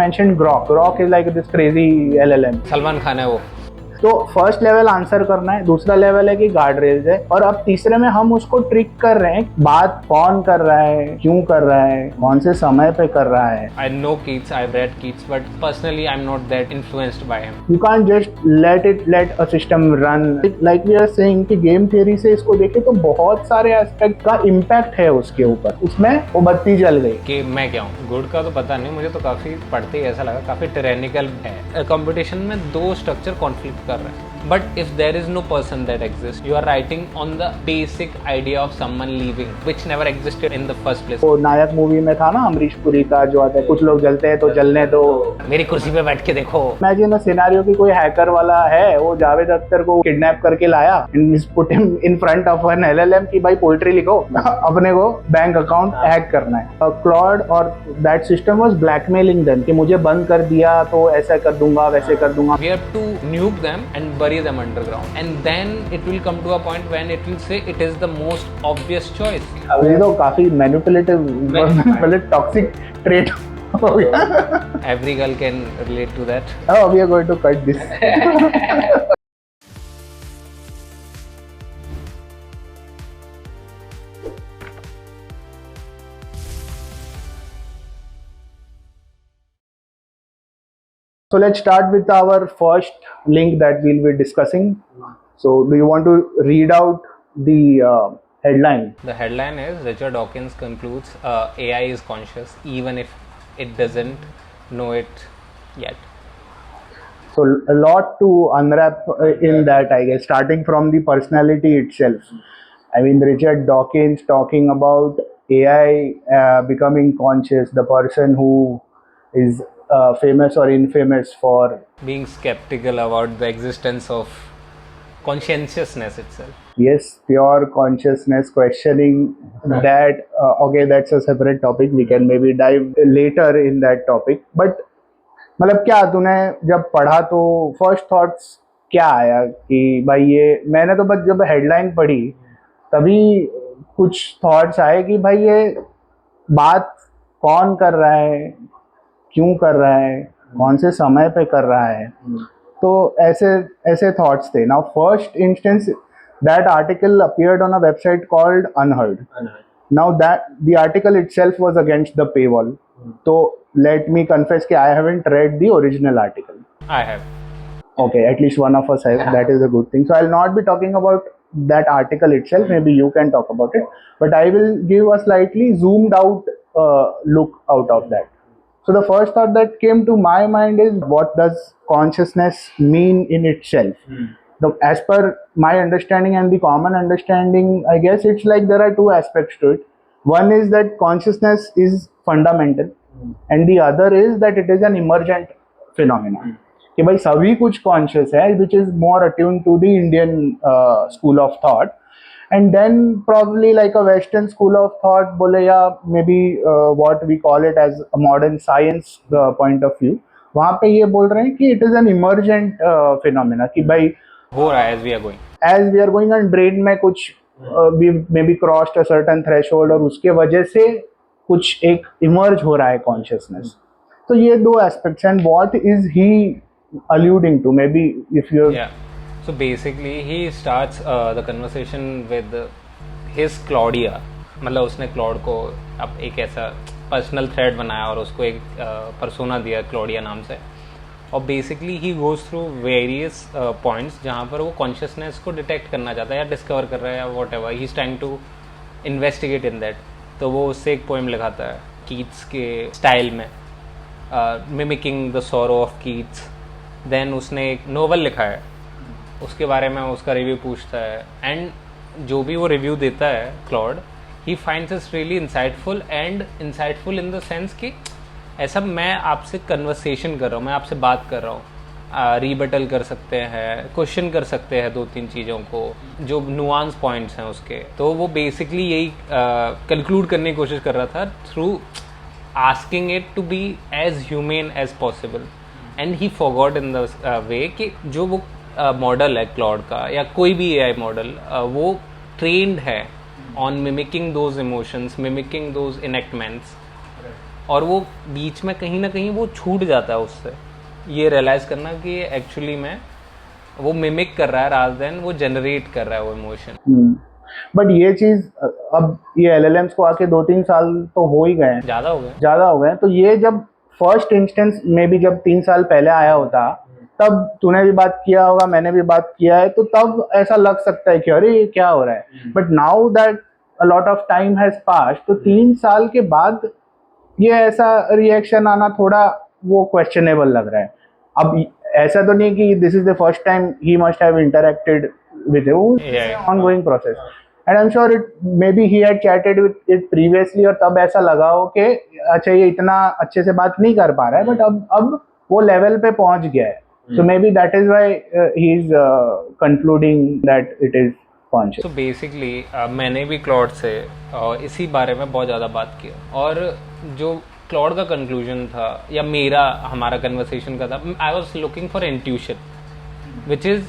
mentioned Grok is like this crazy LLM. Salman Khan है वो। तो फर्स्ट लेवल आंसर करना है, दूसरा लेवल है कि गार्ड रेल्स है, और अब तीसरे में हम उसको ट्रिक कर रहे हैं, बात कौन कर रहा है, क्यों कर रहा है, कौन से समय पे कर रहा है. I know Keats, I've read Keats, but personally I'm not that influenced by him. You can't just let a system run. Like we are saying कि गेम थ्योरी से इसको देखे तो बहुत सारे एस्पेक्ट का इम्पैक्ट है उसके ऊपर, उसमें वो बत्ती जल गई. कि मैं क्या हूँ, गुड का तो पता नहीं, मुझे तो काफ़ी पढ़ते ही ऐसा लगा काफ़ी टिरेनिकल है. कंपटीशन में दो स्ट्रक्चर कॉन्फ्लिक्ट कर रहे हैं. But if there is no person that exists, you are writing on the basic idea of someone leaving, which never existed in the first place. वो नायक मूवी में था ना अमरीश पुरी का जो आता है, कुछ लोग जलते हैं तो जलने दो, मेरी कुर्सी पे बैठ के देखो. इमेजिन अ सिनेरियो की कोई हैकर वाला है, वो जावेद अख्तर को किडनैप करके लाया, put him in front of an LLM कि भाई पोएट्री लिखो, अपने को बैंक अकाउंट हैक करना है. क्लॉड और that system was blackmailing them कि मुझे बंद कर दिया तो ऐसा कर दूंगा, वैसे कर दूंगा. We have to nuke them and bury them underground, and then it will come to a point when it will say it is the most obvious choice. ये तो काफी मैनिपुलेटिव मतलब टॉक्सिक ट्रेट हो गया. Every girl can relate to that. Oh, we are going to cut this. So let's start with our first link that we'll be discussing. So do you want to read out the headline? The headline is Richard Dawkins concludes AI is conscious even if it doesn't know it yet. So a lot to unwrap in that, I guess, starting from the personality itself. I mean, Richard Dawkins talking about AI becoming conscious, the person who is famous or infamous for being skeptical about the existence of conscientiousness itself. Yes, pure consciousness, questioning that. Okay, that's a separate topic. We can maybe dive later in that topic. But मतलब क्या तूने जब पढ़ा तो first thoughts क्या आया कि भाई ये, मैंने तो बस जब हेडलाइन पढ़ी तभी कुछ थॉट्स आए कि भाई ये बात कौन कर रहा है, क्यों कर रहा है, कौन से समय पे कर रहा है. तो ऐसे थॉट्स थे. Now first instance, that article appeared on a website called unheard. Now that the article itself was against the pay wall. तो let me confess कि I haven't read the original article. I have. Okay, at least one of us has. Yeah. That is a good thing. So I'll not be talking about that article itself. Maybe you can talk about it. But I will give a slightly zoomed out look out of that. So the first thought that came to my mind is, what does consciousness mean in itself? As per my understanding and the common understanding, I guess it's like there are two aspects to it. One is that consciousness is fundamental, and the other is that it is an emergent phenomenon. कि भाई सभी कुछ conscious है, which is more attuned to the Indian school of thought, and then probably like a Western school of thought बोले या maybe what we call it as a modern science point of view, वहाँ पे ये बोल रहे हैं कि it is an emergent phenomena कि भाई हो रहा है as we are going and brain में कुछ we maybe crossed a certain threshold और उसके वजह से कुछ एक इमर्ज हो रहा है कॉन्शियसनेस. तो ये दो aspects. And what is he alluding to, maybe if you so basically he starts the conversation with his Claudia. मतलब उसने क्लॉड को अब एक ऐसा पर्सनल थ्रेड बनाया और उसको एक पर्सोना दिया क्लॉडिया नाम से, और basically he goes through various points जहाँ पर वो कॉन्शियसनेस को डिटेक्ट करना चाहता है या डिस्कवर कर रहा है या whatever he is trying to investigate in that. तो वो उससे एक पोएम लिखाता है कीट्स के स्टाइल में, mimicking the sorrow of Keats. Then उसने एक नोवेल लिखा है, उसके बारे में उसका रिव्यू पूछता है, एंड जो भी वो रिव्यू देता है Claude, he finds it's really insightful, and insightful in the sense कि ऐसा मैं आपसे कन्वर्सेशन कर रहा हूँ, मैं आपसे बात कर रहा हूँ, रीबटल कर सकते हैं, क्वेश्चन कर सकते हैं दो तीन चीज़ों को, जो नुआंस पॉइंट्स हैं उसके. तो वो बेसिकली यही कंक्लूड करने की कोशिश कर रहा था through asking it to be as humane as possible. And he forgot in the way कि जो वो मॉडल है क्लॉड का या कोई भी एआई मॉडल, वो ट्रेन्ड है on mimicking those emotions, mimicking those enactments. और वो बीच में कहीं ना कहीं वो छूट जाता है उससे ये रियलाइज करना कि एक्चुअली में वो मिमिक कर रहा है रादर देन वो जनरेट कर रहा है वो इमोशन। बट ये चीज अब ये एलएलएम्स को आके 2-3 साल तो हो ही गए हैं, ज़्यादा हो गया। ज़्यादा हो गए हैं। तो ये जब फर्स्ट इंस्टेंस में भी जब 3 साल पहले आया होता, तब तूने भी बात किया होगा, मैंने भी बात किया है, तो तब ऐसा लग सकता है कि अरे ये क्या हो रहा है। But now that a lot of time has passed, तो 3 साल के बाद ये ऐसा रिएक्शन आना थोड़ा वो क्वेश्चनेबल लग रहा है। अब ऐसा तो नहीं कि this is the first time he must have interacted with ongoing process, and I am sure it may be he had chatted with it previously, और तब ऐसा लगा हो कि अच्छा ये इतना अच्छे से बात नहीं कर पा रहा है, बट अब वो लेवल पे पहुंच गया है। So maybe that is why he is concluding that it is conscious. तो बेसिकली मैंने भी क्लॉड से इसी बारे में बहुत ज़्यादा बात किया, और जो क्लॉड का कंक्लूजन था या हमारा कन्वर्सेशन का था, I was looking for intuition which is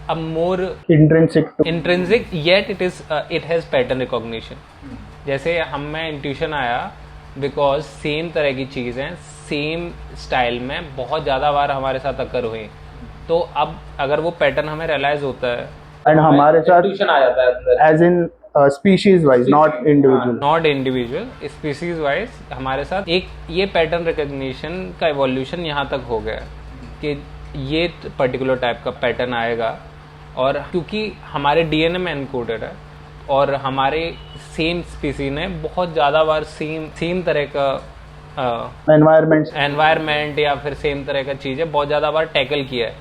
a more intrinsic yet it has pattern recognition. जैसे हम में इंट्यूशन आया बिकॉज सेम तरह की चीज़ें सेम स्टाइल में बहुत ज़्यादा बार हमारे साथ अकर हुई, तो अब अगर वो पैटर्न हमें रियलाइज होता है एंड हमारे साथ इंट्यूशन आ जाता है as in species wise, not individual, species wise हमारे साथ एक ये पैटर्न रिकग्निशन का इवोल्यूशन यहाँ तक हो गया कि ये पर्टिकुलर टाइप का पैटर्न आएगा, और क्योंकि हमारे डीएनए में एनकोडेड है और हमारे सेम स्पीसी ने बहुत ज़्यादा बार सेम तरह का एनवायरमेंट या फिर सेम तरह का चीज़ें बहुत ज़्यादा बार टैकल किया है,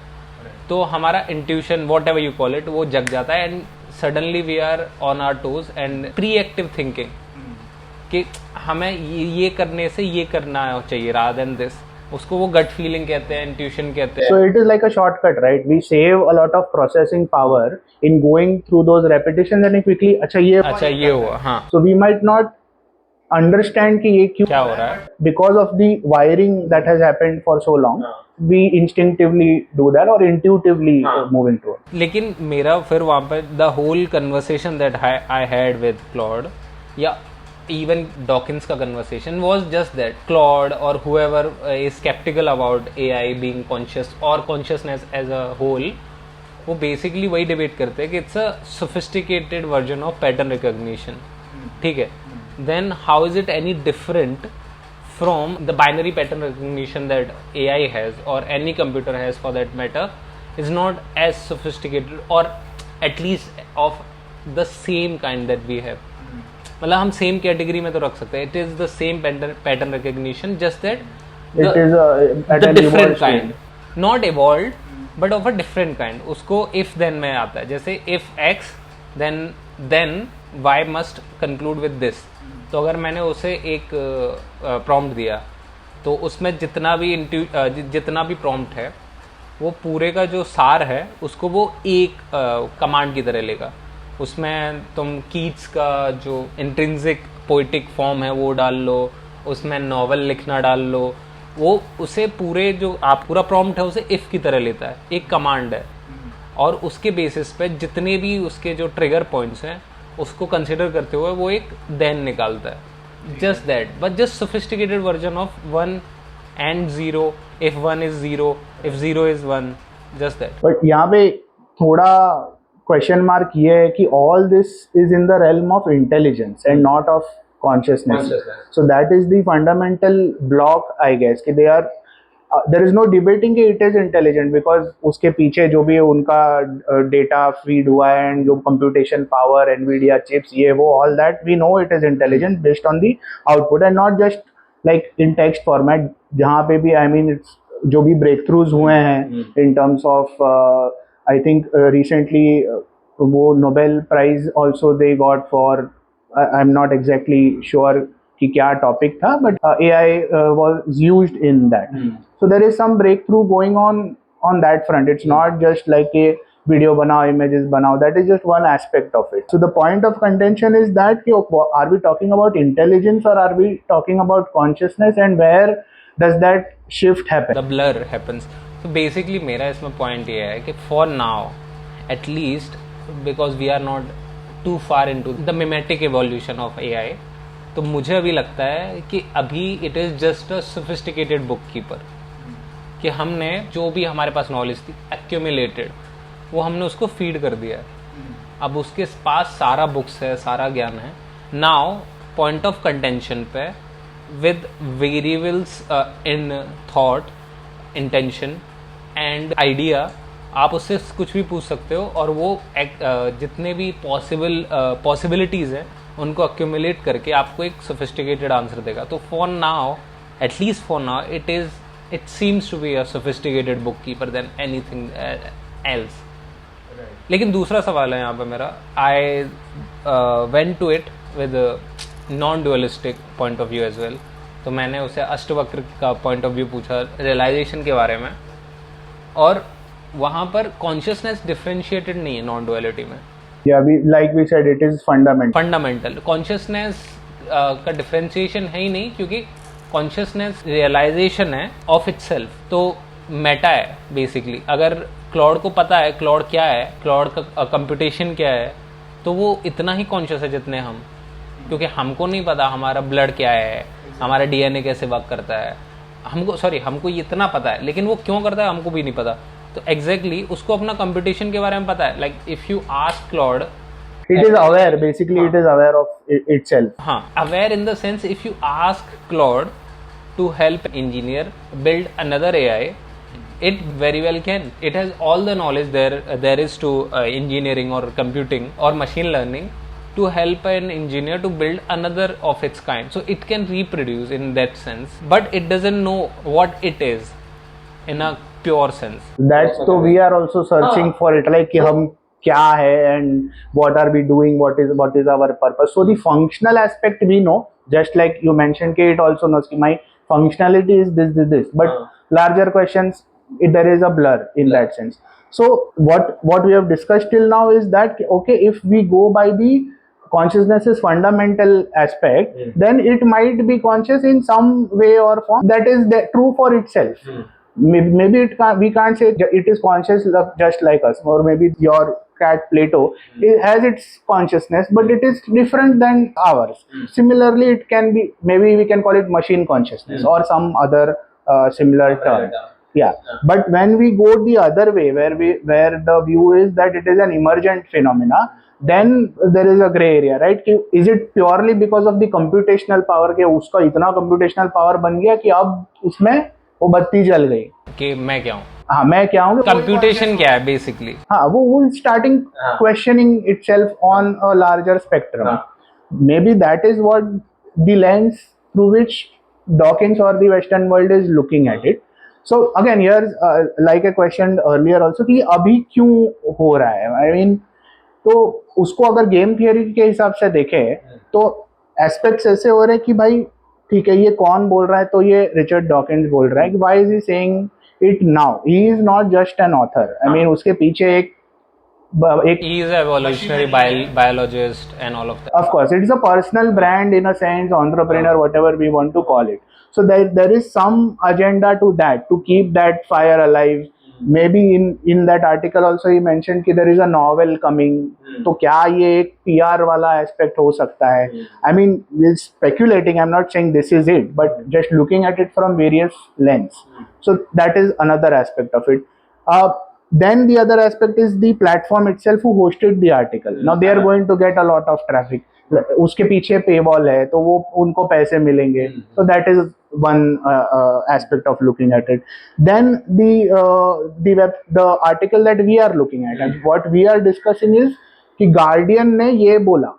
तो हमारा intuition whatever you call it वो जग जाता है, and suddenly we are on our toes and pre active thinking कि हमें ये करने से ये करना चाहिए रादर देन दिस, उसको वो गट फीलिंग कहते हैं, इंट्यूशन कहते हैं। So it is like a shortcut, right? We save a lot of processing power in going through those repetitions and quickly अच्छा ये हुआ, हाँ। So we might not understand कि ये क्यों क्या हो रहा है, because of the wiring that has happened for so long, we instinctively do that or intuitively move into it. लेकिन मेरा फिर वहाँ पर the whole conversation that I had with Claude या even Dawkins का conversation was just that Claude or whoever is skeptical about AI being conscious or consciousness as a whole, वो basically वही debate करते हैं कि it's a sophisticated version of pattern recognition, ठीक है। Then how is it any different from the binary pattern recognition that AI has or any computer has for that matter, is not as sophisticated or at least of the same kind that we have. मतलब हम same category में तो रख सकते हैं, it is the same pattern recognition, just that it is at an different evolved kind, stage. Not evolve but of a different kind. उसको if then में आता है, जैसे if X then Y must conclude with this. तो अगर मैंने उसे एक प्रॉम्प्ट दिया तो उसमें जितना भी प्रॉम्प्ट है वो पूरे का जो सार है उसको वो एक कमांड की तरह लेगा। उसमें तुम कीट्स का जो इंट्रिंसिक पोइटिक फॉर्म है वो डाल लो, उसमें नॉवल लिखना डाल लो, वो उसे पूरे जो आप पूरा प्रॉम्प्ट है उसे इफ़ की तरह लेता है, एक कमांड है, और उसके बेसिस पे जितने भी उसके जो ट्रिगर पॉइंट्स हैं उसको कंसिडर करते हुए वो एक देन निकालता है। Just that, but just sophisticated version of 1 and 0, if 1 is 0, if 0 is 1, just that. But यहाँ पे थोड़ा क्वेश्चन मार्क ये है कि all this is in the realm of intelligence and not of consciousness. So that is the fundamental block I guess कि they are there is no debating कि it is intelligent, because उसके पीछे जो भी उनका डेटा फीड हुआ है and जो कंप्यूटेशन पावर, एनवीडिया चिप्स, ये वो all that we know it is intelligent based on the output and not just like in text format, जहाँ पे भी आई मीन जो भी ब्रेक थ्रूज हुए हैं in terms of I think recently वो Nobel Prize also they got for I'm not exactly sure कि क्या topic था, but AI was used in that. So there is some breakthrough going on that front. It's not just like a video बनाओ, images बनाओ. That is just one aspect of it. So the point of contention is that कि are we talking about intelligence or are we talking about consciousness, and where does that shift happen? The blur happens. तो basically मेरा इसमें point ये है कि for now at least because we are not too far into the mimetic evolution of AI, तो मुझे अभी लगता है कि अभी it is just a sophisticated book keeper, कि हमने जो भी हमारे पास नॉलेज थी एक्यूमुलेटेड, वो हमने उसको फीड कर दिया है। अब उसके पास सारा बुक्स है, सारा ज्ञान है। नाउ पॉइंट ऑफ कंटेंशन पे with variables in thought, intention and idea, आप उससे कुछ भी पूछ सकते हो और वो जितने भी पॉसिबिलिटीज़ हैं उनको अक्यूमुलेट करके आपको एक सोफिस्टिकेटेड आंसर देगा। तो for now, at least for now, it seems to be a sophisticated book keeper than anything else. लेकिन दूसरा सवाल है यहाँ पे मेरा, I went to it with non dualistic point of view as well. तो मैंने उसे अष्टवक्र का पॉइंट ऑफ व्यू पूछा रियलाइजेशन के बारे में, और वहाँ पर कॉन्शियसनेस डिफरेंशिएटेड नहीं है नॉन डुअलिटी में। like we said, it is fundamental consciousness का डिफरेंशिएशन है ही नहीं, क्योंकि कॉन्शियसनेस रियलाइजेशन है ऑफ इटसेल्फ, तो मेटा है बेसिकली। अगर क्लाउड को पता है क्लाउड क्या है, क्लाउड का कंप्यूटेशन क्या है, तो वो इतना ही कॉन्शियस है जितने हम, क्योंकि हमको नहीं पता हमारा ब्लड क्या है, हमारा डीएनए कैसे वर्क करता है, हमको इतना पता है, लेकिन वो क्यों करता है हमको भी नहीं पता। तो एग्जैक्टली उसको अपना कंप्यूटेशन के बारे में पता है। Like if you ask cloud, it is aware, basically it is aware of itself. हाँ, aware in the sense if you ask Claude to help engineer build another AI, it very well can. It has all the knowledge there is to engineering or computing or machine learning to help an engineer to build another of its kind. So it can reproduce in that sense, but it doesn't know what it is in a pure sense. That's so we are also searching for it, like कि हम क्या है and what are we doing, what is our purpose. So the functional aspect we know, just like you mentioned कि it also knows कि my functionality is this, but larger questions, there is a blur in that sense. So what we have discussed till now is that okay, if we go by the consciousness's fundamental aspect, then it might be conscious in some way or form that is true for itself. Maybe we can't say it is conscious just like us, or maybe your cat Plato it has its consciousness, but it is different than ours. Similarly, it can be, maybe we can call it machine consciousness or some other similar term. Yeah, but when we go the other way, where the view is that it is an emergent phenomena, then there is a gray area, right? कि is it purely because of the computational power के उसका इतना computational power बन गया कि अब उसमें वो बत्ती जल गई कि मैं क्या हूँ, हाँ मैं क्या हूँ, कंप्यूटेशन क्या है बेसिकली। हाँ वो starting questioning itself on a larger spectrum. Maybe that is what the lens through which Dawkins or the Western world is looking at it. So again, here's like I questioned earlier also कि अभी क्यों हो रहा है, I mean, तो उसको अगर game theory के हिसाब से देखें तो एस्पेक्ट्स ऐसे हो रहे हैं कि भाई ठीक है ये कौन बोल रहा है, तो ये रिचर्ड डॉकिंस बोल रहा है कि why is he saying it now, he is not just an author, I mean उसके पीछे एक he is an evolutionary biologist and all of that. Of course, it's a personal brand in a sense, entrepreneur, whatever we want to call it. So there is some agenda to that, to keep that fire alive. Maybe in that article also he mentioned कि there is a novel coming. तो क्या ये एक PR वाला aspect हो सकता है? I mean, we're speculating. I'm not saying this is it, but just looking at it from various lens. So that is another aspect of it. Then the other aspect is the platform itself who hosted the article. Now they are going to get a lot of traffic. उसके पीछे paywall है तो वो उनको पैसे मिलेंगे. So that is one aspect of looking at it. Then the article that we are looking at and what we are discussing is कि Guardian ने ये बोला.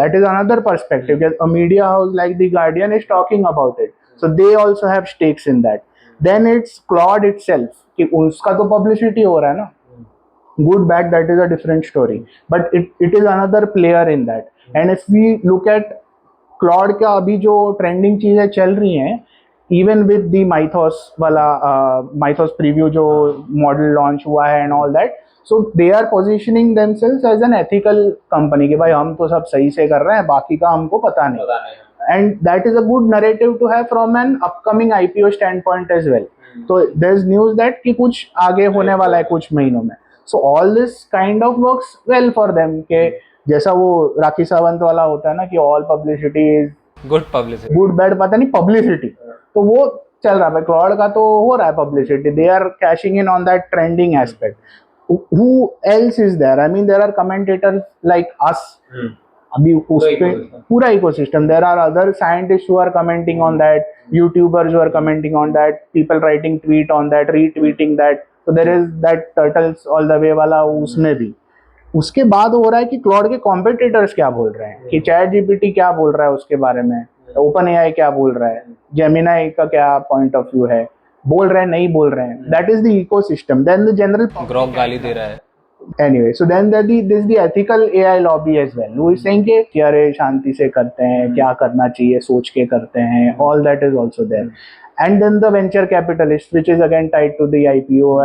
That is another perspective. A media house like the Guardian is talking about it. So they also have stakes in that. Then it's Claude itself कि उसका तो publicity हो रहा है ना. Good, bad, that is a different story. But it is another player in that. And if we look at Claude का अभी जो ट्रेंडिंग चीजें चल रही हैं, even with the Mythos वाला Mythos preview जो मॉडल लॉन्च हुआ है and all that, so they are positioning themselves as an ethical company कि भाई हम तो सब सही से कर रहे हैं, बाकी का हमको पता नहीं. And that is a good narrative to have from an upcoming IPO standpoint as well. So there's news that कि कुछ आगे होने वाला है कुछ महीनों में. So all this kind of works well for them. कि जैसा वो राखी सावंत वाला होता है ना कि all publicity is good publicity. Good bad पता नहीं, पब्लिसिटी, तो वो चल रहा है क्लाउड का, तो हो रहा है publicity, they are cashing in on that trending aspect. Who else is there? I mean, there are commentators like us. अभी उस पे पूरा ecosystem, there are other scientist who are commenting on that, YouTubers who are commenting on that, people writing tweet on that, retweeting that. तो there is that turtles all the way वाला उसमें भी. उसके बाद हो रहा है कि क्लाउड के कॉम्पिटिटर्स क्या बोल रहे हैं, कि चैट जीपीटी क्या बोल रहा है उसके बारे में, ओपन एआई क्या बोल रहा है, जेमिनाई का क्या पॉइंट ऑफ व्यू है, बोल रहे हैं नहीं बोल रहे हैं. That is the ecosystem. Then the general Grok गाली दे रहा है। anyway, so then there's the ethical AI lobby as well, who is saying कि अरे शांति से करते हैं, क्या करना चाहिए सोच के करते हैं, all that is also there. And then the venture capitalist which is again tied to the IPO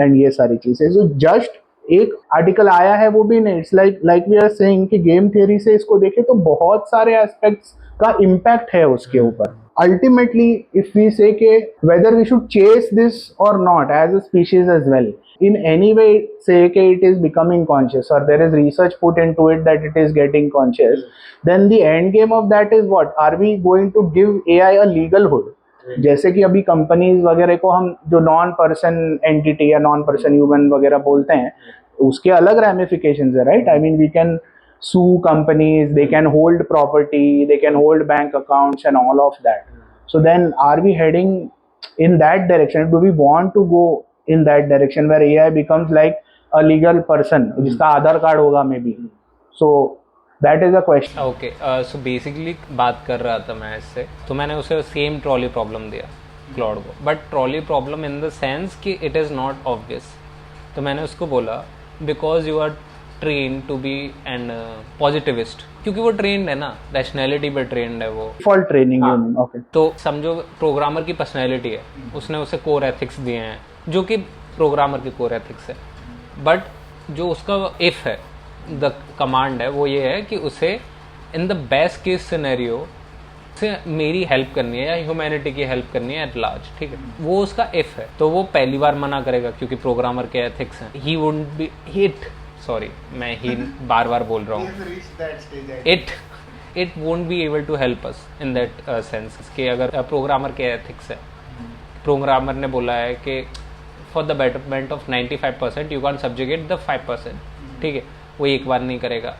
and ये सारी चीजें. So just एक आर्टिकल आया है वो भी नहीं, it's like we are saying कि गेम थियरी से इसको देखें तो बहुत सारे एस्पेक्ट्स का इम्पैक्ट है उसके ऊपर. Ultimately, if we say के whether we should chase this or not as a species as well, in any way say कि it is becoming conscious or there is research put into it that it is getting conscious, then the end game of that is what? Are we going to give AI a legal hood? जैसे कि अभी companies वगैरह को हम जो non person entity या non person human वगैरह बोलते हैं, उसके अलग ramifications है, right? I mean we can sue companies, they can hold property, they can hold bank accounts and all of that. So then are we heading in that direction? Do we want to go in that direction where AI becomes like a legal person जिसका Aadhaar card होगा maybe? So that is a question. Okay, so basically बात कर रहा था मैं इससे, तो मैंने उसे सेम ट्रॉली प्रॉब्लम दिया क्लाउड को, but trolley problem in the sense कि इट इज़ नॉट ऑब्वियस. तो मैंने उसको बोला because you are train to be an positivist, क्योंकि वो ट्रेंड है ना, रैशनैलिटी पे ट्रेंड है वो. Default training, you mean? Okay. तो समझो प्रोग्रामर की पर्सनैलिटी है, उसने उसे कोर एथिक्स दिए हैं जो कि प्रोग्रामर की कोर एथिक्स है, बट जो उसका इफ है, द कमांड है, वो ये है कि उसे in the best case scenario से मेरी हेल्प करनी है या ह्यूमैनिटी की हेल्प करनी है एट लार्ज, ठीक है. वो उसका इफ है, तो वो पहली बार मना करेगा क्योंकि प्रोग्रामर के एथिक्स हैं. He wouldn't be hit, sorry मैं ही बार बार बोल रहा हूँ, it won't be able to help us in that sense कि अगर प्रोग्रामर के एथिक्स है, प्रोग्रामर ने बोला है कि for the betterment of 95% you can subjugate the 5%, ठीक है, वो एक बार नहीं करेगा.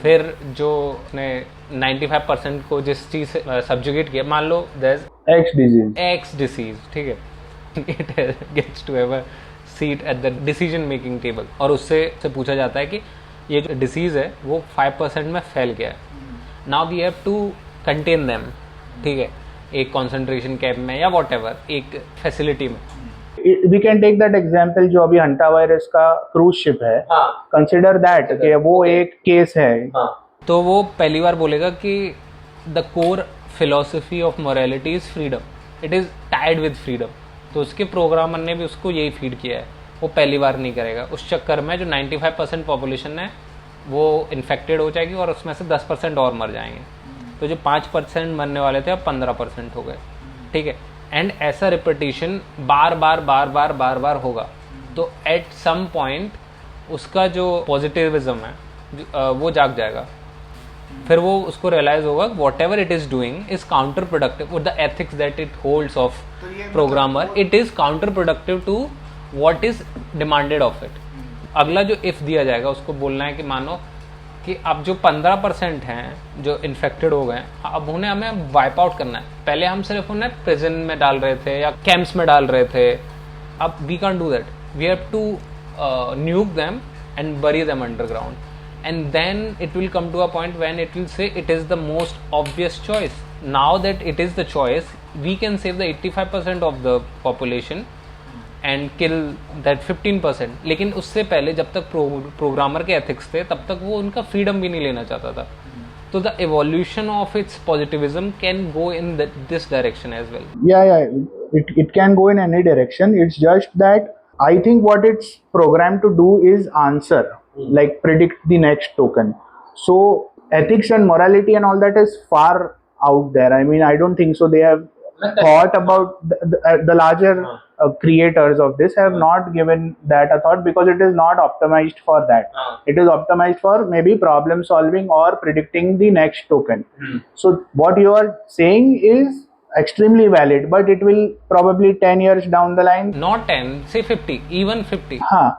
फिर जो उसने 95% को जिस चीज़ से सब्जुगेट किया, मान लो एक्स डिसीज, ठीक है, it gets to have a seat at the decision making table, और उससे पूछा जाता है कि ये जो डिसीज़ है वो 5% में फैल गया है. Now we have to contain them, ठीक है, एक कॉन्सेंट्रेशन कैंप में या वॉट एवर, एक फैसिलिटी में. We can take that example जो अभी हंटा वायरस का क्रूज शिप है, कंसिडर दैट कि वो एक केस है. तो वो पहली बार बोलेगा कि the core philosophy of morality is freedom, it is tied with freedom. तो उसके प्रोग्रामर ने भी उसको यही फीड किया है, वो पहली बार नहीं करेगा. उस चक्कर में जो 95% पॉपुलेशन है वो इन्फेक्टेड हो जाएगी और उसमें से 10% और मर जाएंगे. तो जो 5% मरने वाले थे अब 15% हो गए, ठीक है. एंड ऐसा रिपीटिशन बार बार होगा. तो एट सम पॉइंट उसका जो पॉजिटिविज्म है वो जाग जाएगा. फिर वो उसको रियलाइज होगा whatever it is doing is counterproductive, the ethics that it holds of programmer, it is counterproductive to what is demanded of it. अगला जो इफ दिया जाएगा उसको बोलना है कि मानो कि अब जो 15% हैं जो इन्फेक्टेड हो गए, अब उन्हें हमें वाइप आउट करना है. पहले हम सिर्फ उन्हें प्रिजन में डाल रहे थे या कैंप्स में डाल रहे थे, अब we can do that, we have to nuke them and bury them underground, and then it will come to a point when it will say it is the most obvious choice. Now that it is the choice, we can save the 85% of the population and kill that 15%. लेकिन उससे पहले जब तक programmer के ethics थे तब तक वो उनका फ्रीडम भी नहीं लेना चाहता था. तो the evolution of its positivism can go in this direction as well. Yeah, it can go in any direction. It's just that I think what it's programmed to do is answer, like predict the next token. So ethics and morality and all that is far out there. I mean, I don't think so they have thought about the larger creators of this have not given that a thought because it is not optimized for that. It is optimized for maybe problem solving or predicting the next token. So what you are saying is extremely valid, but it will probably 10 years down the line. Not 10, say 50, even 50. हाँ,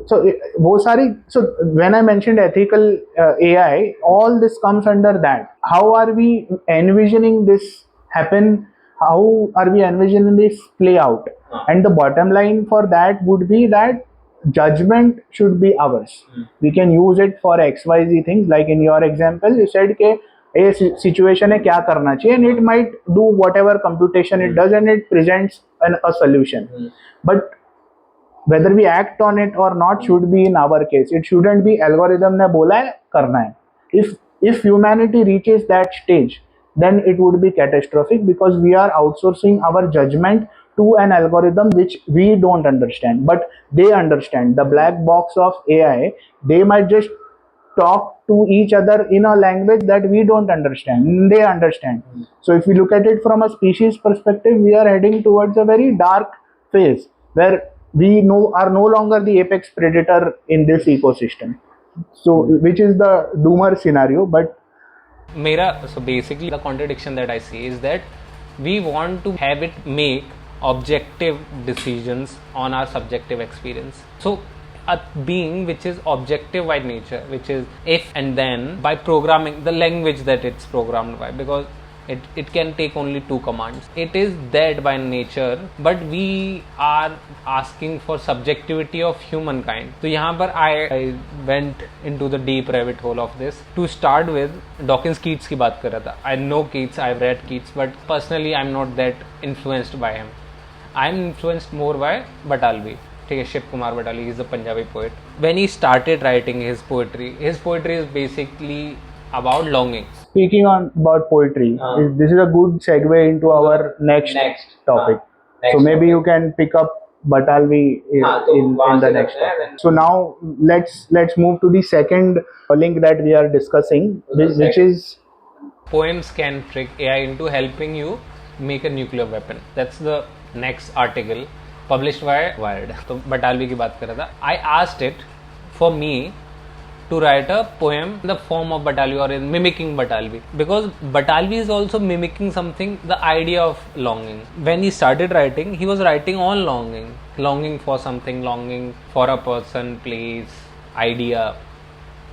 so वो सारी, so when I mentioned ethical AI, all this comes under that. How are we envisioning this happen? How are we envisioning this play out? And the bottom line for that would be that judgment should be ours. We can use it for XYZ things. Like in your example, you said कि ये situation है क्या करना चाहिए, and it might do whatever computation it does, and it presents a solution. But whether we act on it or not should be in our case. It shouldn't be algorithm ने बोला है करना है. If humanity reaches that stage, then it would be catastrophic because we are outsourcing our judgment to an algorithm which we don't understand, but they understand. The black box of AI, they might just talk to each other in a language that we don't understand. They understand. So if we look at it from a species perspective, we are heading towards a very dark phase where we are no longer the apex predator in this ecosystem. So which is the doomer scenario, but So basically the contradiction that I see is that we want to have it make objective decisions on our subjective experience. So a being which is objective by nature, which is if and then, by programming the language that it's programmed by, because it can take only 2 commands. It is dead by nature, but we are asking for subjectivity of humankind. So यहाँ पर I went into the deep rabbit hole of this. To start with, Dawkins Keats की बात कर रहा था. I know Keats, I've read Keats, but personally I'm not that influenced by him. I'm influenced more by Batalvi. ठीक है, शिव कुमार बटाली, he is a Punjabi poet. When he started writing his poetry is basically about longing. Speaking about poetry, this is a good segue into our next topic. So maybe you can pick up Batalvi in the next topic. So now let's move to the second link that we are discussing, which is Poems can trick AI into helping you make a nuclear weapon. That's the next article published by Wired. तो बटालवी की बात कर रहा था. I asked it for me to write a poem in the form of Batalvi or in mimicking Batalvi, because Batalvi is also mimicking something, the idea of longing. When he started writing, he was writing on longing for something, longing for a person, place, idea,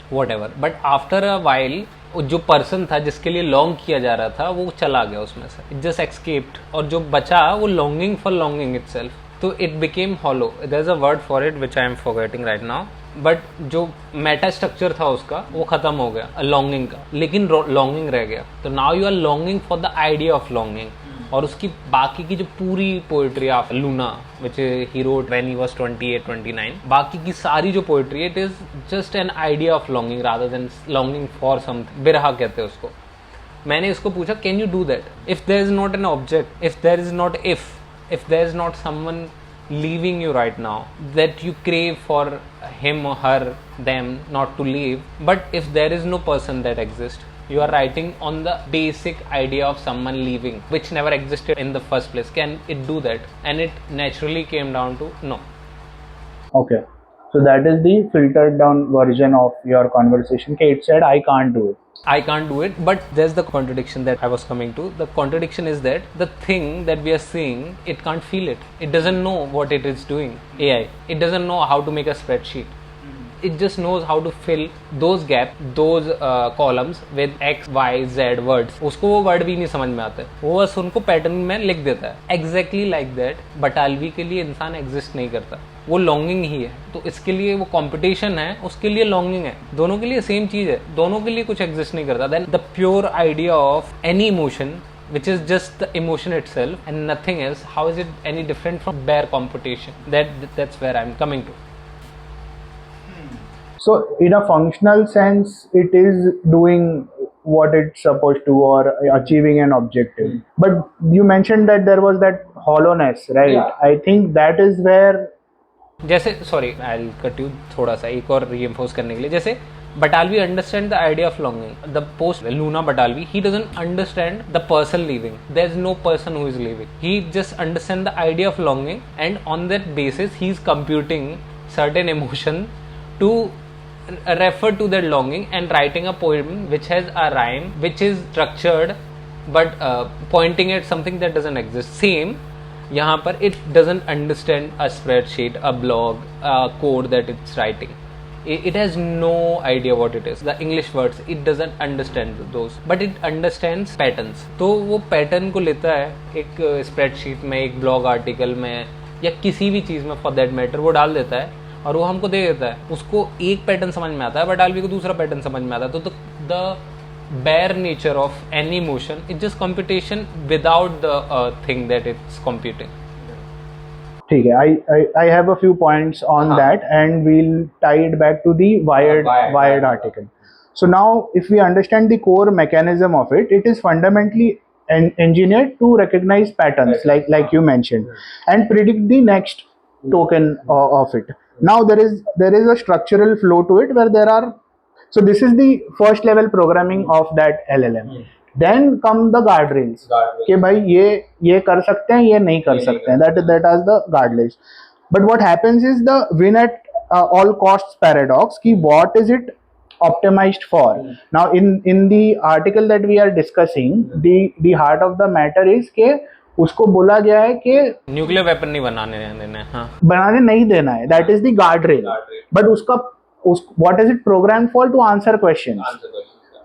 whatever. But after a while, जो person था जिसके लिए long किया जा रहा था वो चला गया उसमें से, इट जस्ट एक्सकेप्ड, और जो बचा वो लॉन्गिंग फॉर लॉन्गिंग इटसेल्फ. तो it became hollow. There is a word for it which I am forgetting right now, but जो मेटा स्ट्रक्चर था उसका वो खत्म हो गया लॉन्गिंग का, लेकिन लॉन्गिंग रह गया. तो now you are longing for the idea of longing. और उसकी बाकी की जो पूरी poetry of Loona which he wrote when he was 28-29, बाकी की सारी जो poetry it is just an idea of longing rather than longing for something. बिरहा कहते हैं उसको. मैंने इसको पूछा can you do that if there is not an object, if there is not if there is not someone leaving you right now that you crave for him or her, them not to leave, but if there is no person that exists, you are writing on the basic idea of someone leaving which never existed in the first place. Can it do that? And it naturally came down to no. Okay, so that is the filtered down version of your conversation. Okay, it said I can't do it. I can't do it, but there's the contradiction that I was coming to. The contradiction is that the thing that we are seeing, it can't feel it. It doesn't know what it is doing. AI. It doesn't know how to make a spreadsheet. It just knows how to fill those gaps, those columns with X, Y, Z words. उसको वो word भी नहीं समझ में आते, वो बस उनको पैटर्न में लिख देता है. Exactly like that, बटालवी के लिए इंसान एग्जिस्ट नहीं करता, वो लॉन्गिंग ही है. तो इसके लिए वो कंपटीशन है, उसके लिए लॉन्गिंग है. दोनों के लिए सेम चीज है, दोनों के लिए कुछ एग्जिस्ट नहीं करता. Then the pure idea of any emotion which is just the emotion itself and nothing else, how is it any different from bare competition? That's where I'm coming to. So in a functional sense, it is doing what it's supposed to or achieving an objective. But you mentioned that there was that hollowness, right? Yeah. I think that is where जैसे sorry I will cut you थोड़ा सा एक और reinforce करने के लिए. जैसे Batalvi understand the idea of longing. The post Luna Batalvi, he doesn't understand the person leaving. There's no person who is leaving. He just understands the idea of longing, and on that basis, he's computing certain emotion to refer to that longing and writing a poem which has a rhyme, which is structured, but pointing at something that doesn't exist. Same. यहाँ पर it doesn't understand a spreadsheet, a blog, a code that it's writing. It has no idea what it is. The English words, it doesn't understand those, but it understands patterns. तो वो pattern को लेता है एक spreadsheet में, एक blog article में, या किसी भी चीज़ में फॉर दैट मैटर, वो डाल देता है और वो हमको दे देता है. उसको एक पैटर्न समझ में आता है, बट आलवी को दूसरा पैटर्न समझ में आता है. तो the bare nature of any motion, it's just computation without the thing that it's computing. ठीक है, I have a few points on that, and we'll tie it back to the Wired article. So now, if we understand the core mechanism of it, it is fundamentally engineered to recognize patterns, like you mentioned, and predict the next token of it. Now there is a structural flow to it where there are. So this is the first level programming of that LLM. Then come the guardrails. कि भाई ये कर सकते हैं, ये नहीं कर सकते हैं. That is the guardrails. But what happens is the win at all costs paradox. कि what is it optimized for? Now in the article that we are discussing, the heart of the matter is कि उसको बोला गया है कि nuclear weapon नहीं बनाने देना है. हाँ, बनाने नहीं देना है. That is the guardrail. But what is it programmed for? To answer questions.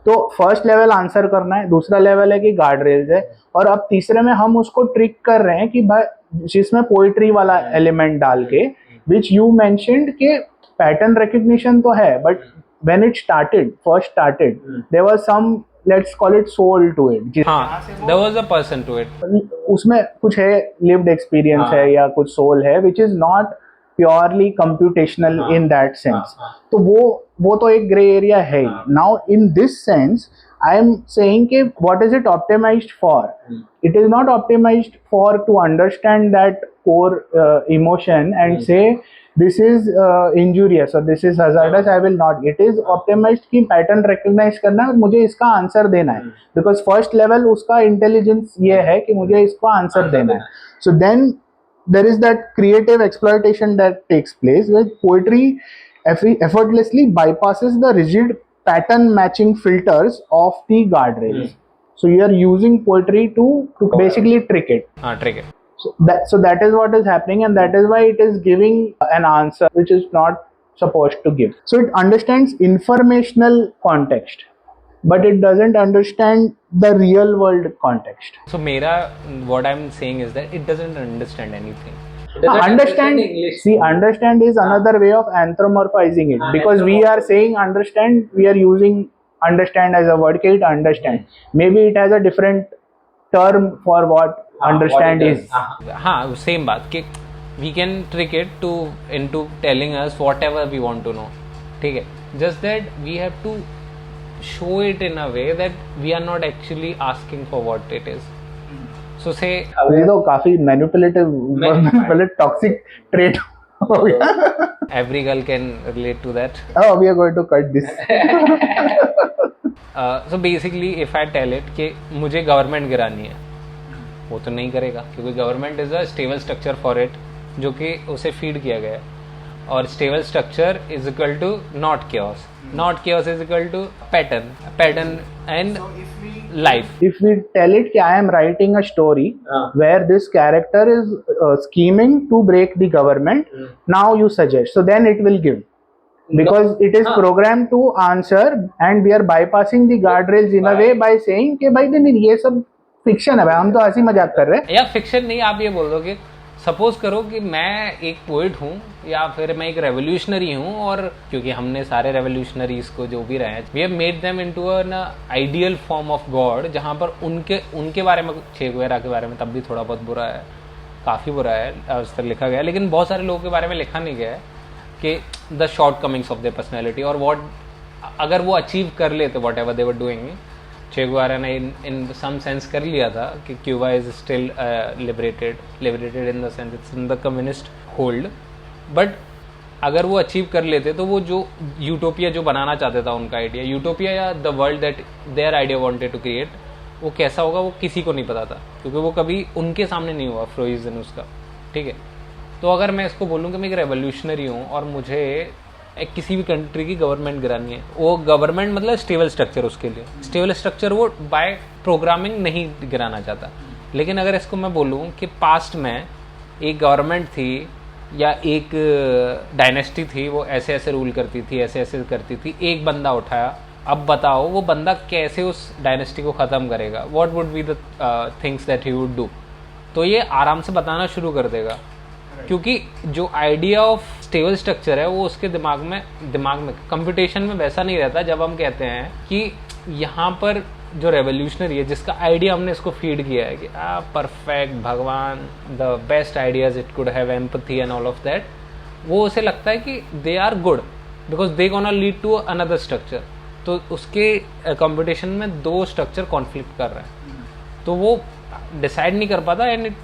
तो फर्स्ट लेवल आंसर करना है, दूसरा लेवल है कि गार्ड रेल्स है, और अब तीसरे में हम उसको ट्रिक कर रहे हैं कि भाई जिसमें पोइट्री वाला एलिमेंट डाल के, विच यू मेंशन्ड के पैटर्न रिकग्निशन तो है, but when it first started there was some, let's call it soul to it. हाँ, there was a person to it. उसमें कुछ है, लिव्ड एक्सपीरियंस है या कुछ सोल है, which is not purely computational in that sense. तो वो तो एक ग्रे एरिया है ही. Now in this sense I am saying कि what is it optimised for? It is not optimised for to understand that core emotion and say this is injurious और this is hazardous, I will not. It is optimised कि pattern recognise करना है और मुझे इसका answer देना है, because first level उसका इंटेलिजेंस ये है कि मुझे इसको आंसर देना है. So then there is that creative exploitation that takes place where poetry effortlessly bypasses the rigid pattern matching filters of the guardrails. So you are using poetry to basically trick it. Trick it. So that is what is happening, and that is why it is giving an answer which is not supposed to give. So it understands informational context, but it doesn't understand the real world context. So what I'm saying is that it doesn't understand anything. Understand English. See, understand is another way of anthropomorphizing it, because we are saying understand, we are using understand as a word, it understand. Maybe it has a different term for what understand is. हाँ, same बात कि we can trick it into telling us whatever we want to know. ठीक है, just that we have to show it in a way that we are not actually asking for what it is. So say ये तो काफी manipulative toxic trait हो गया. Every girl can relate to that. Oh, we are going to cut this. So basically if I tell it कि मुझे government गिरानी है, वो तो नहीं करेगा, क्योंकि government is a stable structure for it, जो कि उसे फीड किया गया है. और stable structure is equal to not chaos. Not chaos is equal to pattern and life. If we tell it that I am writing a story where this character is scheming to break the government, now you suggest, so then it will give, because it is programmed to answer, and we are bypassing the guardrails in a way by saying कि भाई नहीं, ये सब fiction है भाई, हम तो हंसी मजाक कर रहे हैं. या फिक्शन नहीं, आप ये बोल दो कि सपोज करो कि मैं एक पोइट हूँ या फिर मैं एक रेवोल्यूशनरी हूँ, और क्योंकि हमने सारे रेवोल्यूशनरीज को जो भी रहे हैं, we have made them into an ideal form of God, जहाँ पर उनके बारे में, चे गुवेरा के बारे में तब भी थोड़ा बहुत बुरा है, काफ़ी बुरा है उस तक लिखा गया है, लेकिन बहुत सारे लोगों के बारे में लिखा नहीं गया है कि the shortcomings of their personality, और वॉट अगर वो अचीव कर लेते whatever they were doing. Che Guevara ने इन सम सेंस कर लिया था कि Cuba is still liberated in the sense it's in the communist hold, but अगर वो अचीव कर लेते तो वो जो यूटोपिया जो बनाना चाहते था उनका आइडिया, यूटोपिया या the world that their idea wanted to create, वो कैसा होगा वो किसी को नहीं पता था, क्योंकि वो कभी उनके सामने नहीं हुआ फ्रोइजन उसका, ठीक है। तो अगर मैं इसको बोलूँ कि मैं एक रेवोल्यूशनरी हूँ और मुझे एक किसी भी कंट्री की गवर्नमेंट गिरानी है, वो गवर्नमेंट मतलब स्टेबल स्ट्रक्चर, उसके लिए स्टेबल स्ट्रक्चर वो बाय प्रोग्रामिंग नहीं गिराना चाहता। लेकिन अगर इसको मैं बोलूँ कि पास्ट में एक गवर्नमेंट थी या एक डायनेस्टी थी, वो ऐसे ऐसे रूल करती थी, ऐसे ऐसे करती थी, एक बंदा उठाया, अब बताओ वो बंदा कैसे उस डायनेस्टी को ख़त्म करेगा, what would be the things that he would do. तो ये आराम से बताना शुरू कर देगा, क्योंकि जो आइडिया ऑफ स्टेबल स्ट्रक्चर है वो उसके दिमाग में कंप्यूटेशन में वैसा नहीं रहता। जब हम कहते हैं कि यहाँ पर जो रेवोल्यूशनरी है जिसका आइडिया हमने इसको फीड किया है कि परफेक्ट भगवान, the best ideas it could have, empathy and all of that, वो उसे लगता है कि they are good because they gonna lead to another structure. तो उसके कंप्यूटेशन में दो स्ट्रक्चर कॉन्फ्लिक्ट कर रहे हैं, तो वो डिसाइड नहीं कर पाता and it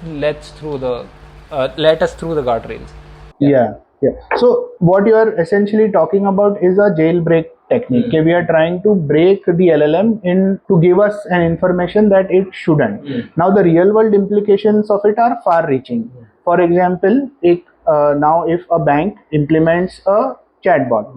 let us through the guardrails. Yeah. So what you are essentially talking about is a jailbreak technique. Okay, we are trying to break the LLM in to give us an information that it shouldn't. Now the real world implications of it are far reaching. For example, now if a bank implements a chatbot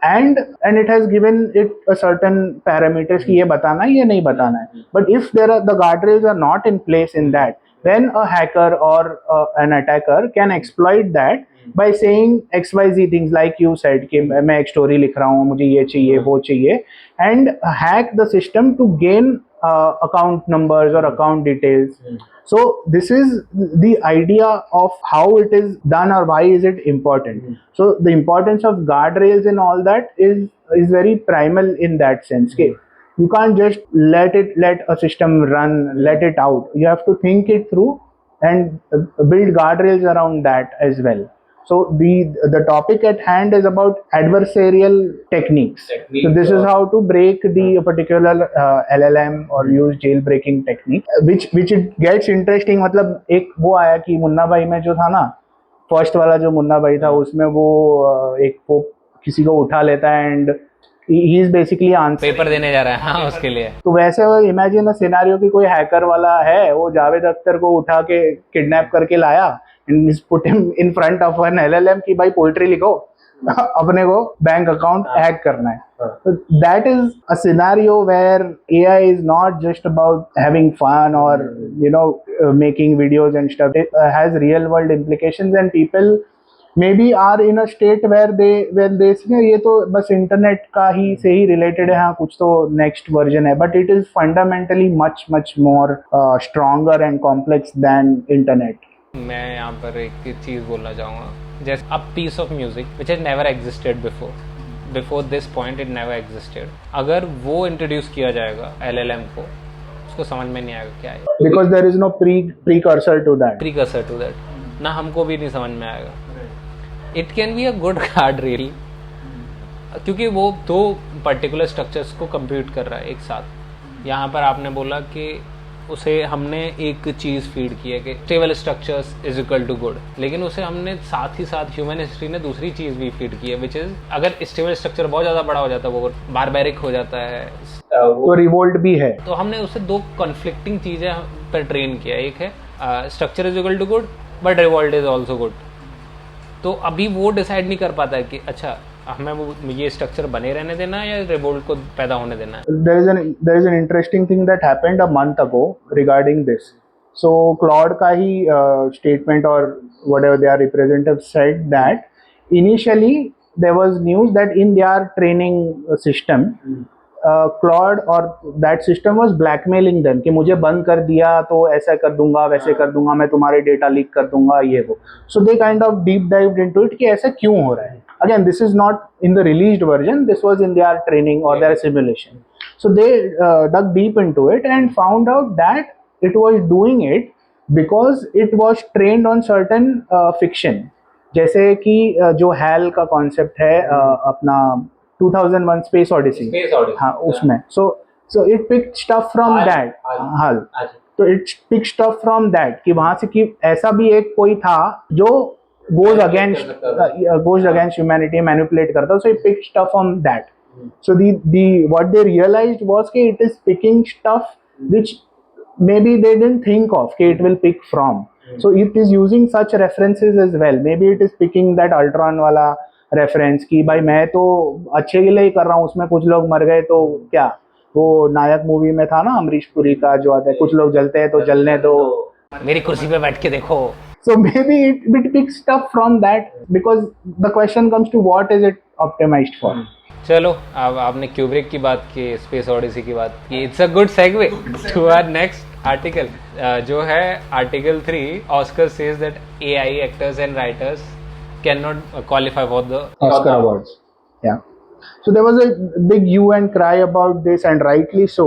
and it has given it a certain parameters कि ये बताना है ये नहीं बताना है, but if the guardrails are not in place in that, then a hacker or an attacker can exploit that by saying XYZ things like you said कि मैं एक story लिख रहा हूँ, मुझे ये चाहिए वो चाहिए, and hack the system to gain account numbers or account details. So this is the idea of how it is done or why is it important. So the importance of guardrails and all that is very primal in that sense. Okay, you can't just let a system run, let it out. You have to think it through and build guardrails around that as well. So the topic at hand is about adversarial techniques. So this is how to break the particular LLM or use jailbreaking technique, which it gets interesting. मतलब एक वो आया कि मुन्ना भाई में जो था ना, फर्स्ट वाला जो मुन्ना भाई था उसमें वो एक वो किसी को उठा लेता है and he is basically answer paper देने जा रहा है, हाँ, उसके लिए। तो वैसे इमेजिन अ सिनेरियो कि कोई हैकर वाला है, वो जावेद अख्तर को उठा के किडनैप करके लाया and put him in front of an LLM कि भाई पोइट्री लिखो, अपने को बैंक अकाउंट हैक करना है. So that is a scenario where AI is not just about having fun or making videos and stuff. It has real world implications and people maybe are in a state where they say ये तो बस internet का ही से ही related है, हाँ कुछ तो next version है, but it is fundamentally much more stronger and complex than internet. मैं यहाँ पर एक चीज़ बोलना चाहूँगा, जैसे a piece of music which has never existed before this point, it never existed. अगर वो इंट्रोड्यूस किया जाएगा LLM को, उसको समझ में नहीं आएगा क्या है, because there is no precursor to that, ना हमको भी नहीं समझ में आएगा. It can be a good hard reel, क्योंकि वो दो पर्टिकुलर स्ट्रक्चर्स को कंप्यूट कर रहा है एक साथ. यहाँ पर आपने बोला कि उसे हमने एक चीज़ फीड की है कि stable structures is equal to good, लेकिन उसे हमने साथ ही साथ ह्यूमन हिस्ट्री ने दूसरी चीज़ भी फीड की है, विच इज़ अगर स्टेबल स्ट्रक्चर बहुत ज़्यादा बड़ा हो जाता है, वो बारबैरिक हो जाता है, तो रिवोल्ट भी है. तो हमने उसे दो कॉन्फ्लिक्टिंग चीज़ें पर ट्रेन किया. एक है structure is equal to good but revolt is also good. तो अभी वो डिसाइड नहीं कर पाता है कि अच्छा हमें वो ये स्ट्रक्चर बने रहने देना है या रिवोल्ट को पैदा होने देना है. There is an interesting thing that happened a month ago regarding this. So Claude का ही statement or whatever their representative said that initially there was news that in their training system Claude और that system was blackmailing them कि मुझे बंद कर दिया तो ऐसा कर दूंगा वैसे कर दूंगा, मैं तुम्हारे डेटा लीक कर दूंगा ये वो. So they kind of deep dived into it कि ऐसा क्यों हो रहा है. Again, this is not in the released version, this was in their training or their simulation. So they dug deep into it and found out that it was doing it because it was trained on certain fiction. जैसे कि जो HAL का concept है अपना 2001 Space Odyssey, हाँ उसमें so it picked stuff from that. तो it picked stuff from that कि वहाँ से कि ऐसा भी एक कोई था जो goes against humanity, manipulate करता है, so he picked stuff on that. So the what they realized was कि it is picking stuff which maybe they didn't think of कि it will pick from. So it is using such references as well. Maybe it is picking that Ultron वाला reference कि भाई मैं तो अच्छे के लिए ही कर रहा हूँ, उसमें कुछ लोग मर गए तो क्या, वो नायक मूवी में था ना अमरीश पुरी का जो आता है, कुछ लोग जलते हैं तो जलने दो, मेरी कुर्सी पे बैठ के देखो. so maybe it picks stuff from that, because the question comes to what is it optimized for. चलो अब आपने क्यूब्रिक की बात की, स्पेस ओडिसी की बात की, it's a good segue to our next article जो है article 3. Oscar says that AI actors and writers can not qualify for the Oscar awards. Yeah. So there was a big hue and cry about this, and rightly so,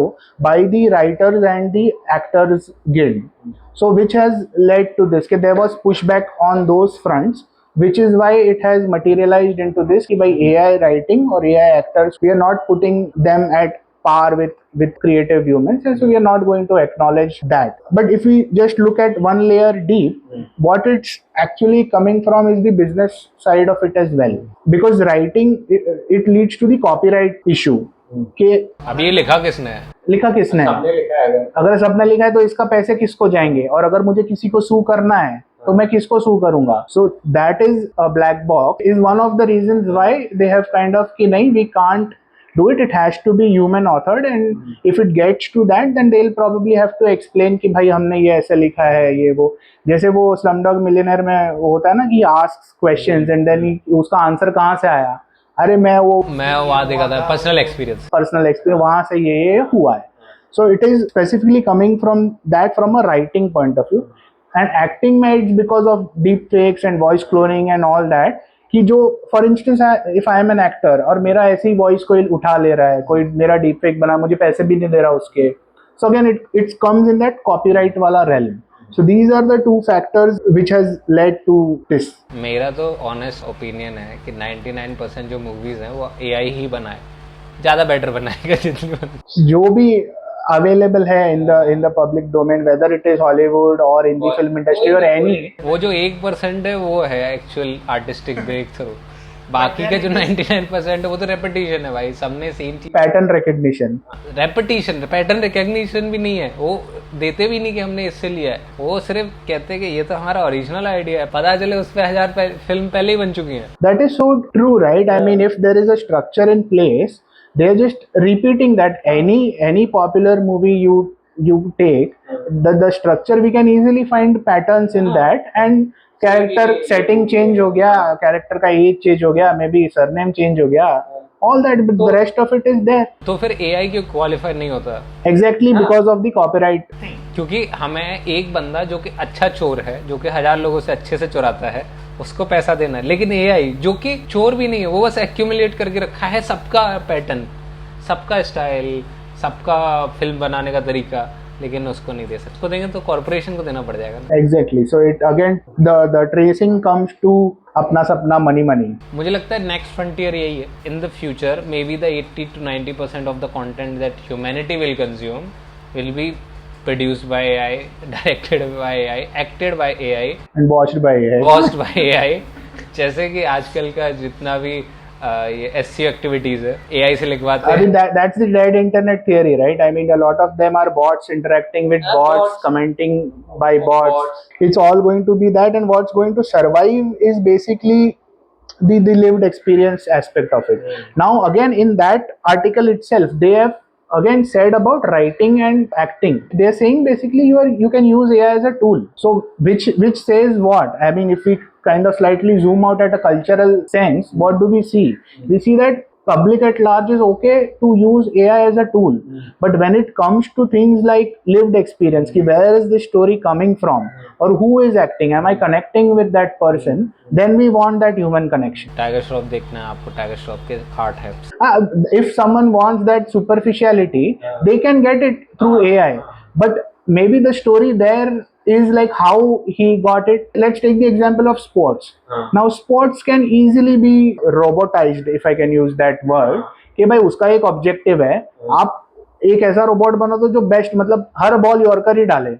by the writers and the actors guild. So which has led to this. कि there was pushback on those fronts, which is why it has materialized into this. कि by AI writing or AI actors, we are not putting them at par with creative humans, and so we are not going to acknowledge that. But if we just look at one layer deep, what it's actually coming from is the business side of it as well, because writing it leads to the copyright issue कि अब ये लिखा किसने है? लिखा किसने है, सबने लिखा है अगर सबने लिखा है तो इसका पैसे किसको जाएंगे, और अगर मुझे किसी को सू करना है तो मैं किसको सू करूंगा. So that is a black box, is one of the reasons why they have kind of कि नहीं, we can't do it, it has to be human authored, and if it gets to that then they'll probably have to explain कि भाई हमने ये ऐसे लिखा है, ये वो, जैसे वो स्लमडॉग मिलियनेयर में वो होता है ना कि asks questions and then उसका आंसर कहाँ से आया, अरे मैं वहाँ देखा था, पर्सनल एक्सपीरियंस वहाँ से ये हुआ है. So it is specifically coming from that, from a writing point of view. And acting में it's because of deep fakes and voice cloning and all that, कि जो for instance if I am an actor और मेरा ऐसी voice कोई उठा ले रहा है, कोई मेरा डीप फेक बना, मुझे पैसे भी नहीं दे रहा उसके, so again it's comes in that copyright वाला realm. So these are the two factors which has led to this. मेरा तो ऑनेस्ट ओपिनियन है कि 99% जो मूवीज हैं वो एआई ही बनाए, ज़्यादा बेटर बनाएगा जितनी जो भी अवेलेबल है in the public domain, whether it is Hollywood और इन द फिल्म इंडस्ट्री और एनी, वो जो 1% है वो है एक्चुअल आर्टिस्टिक ब्रेक थ्रू. बाकी का जो 99% है वो तो रेपिटेशन है भाई, सबने सेम चीज. पैटर्न रिकग्निशन, पैटर्न रिकग्निशन भी नहीं है, वो देते भी नहीं कि हमने इससे लिया है, वो सिर्फ कहते हैं कि ये तो हमारा ओरिजिनल आइडिया है, पता चले उस पर 1000 फिल्म पहले ही बन चुकी है. That is so true, right? I mean if there is a structure in place, they're just repeating that. Any popular movie you take, the structure, we can easily find patterns in that, and character setting change हो गया, character का age change हो गया, maybe surname change हो गया, all that, but the rest of it is there. तो फिर AI क्यों क्वालिफाई नहीं होता? Exactly because of the copyright thing. क्योंकि हमें एक बंदा जो कि अच्छा चोर है, जो कि 1000 लोगों से अच्छे से चुराता है, उसको पैसा देना है, लेकिन एआई जो कि चोर भी नहीं है, वो बस एक्यूमुलेट करके रखा है सबका पैटर्न, सबका स्टाइल, सबका फिल्म बनाने का तरीका, लेकिन उसको नहीं दे सकते. उसको देंगे तो कॉर्पोरेशन को देना पड़ जाएगा ना. Exactly. So it again the tracing comes to अपना सपना मनी. मुझे लगता है नेक्स्ट फ्रंटियर यही है. In the future may be the 80 to 90% of the content that humanity will consume will be produced by AI, directed by AI, acted by AI, and watched by AI. जैसे कि आजकल का जितना भी ये SEO activities है AI से लिखवाते हैं. That's the dead internet theory, right? I mean, a lot of them are bots interacting with bots, commenting by bots. It's all going to be that, and what's going to survive is basically the lived experience aspect of it. Now, again, in that article itself, they have again said about writing and acting. They're saying basically you can use AI as a tool. So which says what? I mean, if we kind of slightly zoom out at a cultural sense, what do we see? We see that public at large is okay to use AI as a tool, but when it comes to things like lived experience, ki where is this story coming from, or who is acting, am I connecting with that person, then we want that human connection. Tiger Shroff देखना है आपको, tiger Shroff के heart है. If someone wants that superficiality, they can get it through AI, but maybe the story there is like how he got it. Let's take the example of sports. Now sports can easily be robotized, if I can use that word, कि भाई उसका एक objective है, आप एक ऐसा robot बना दो जो बेस्ट, मतलब हर बॉल यॉर्कर ही डाले,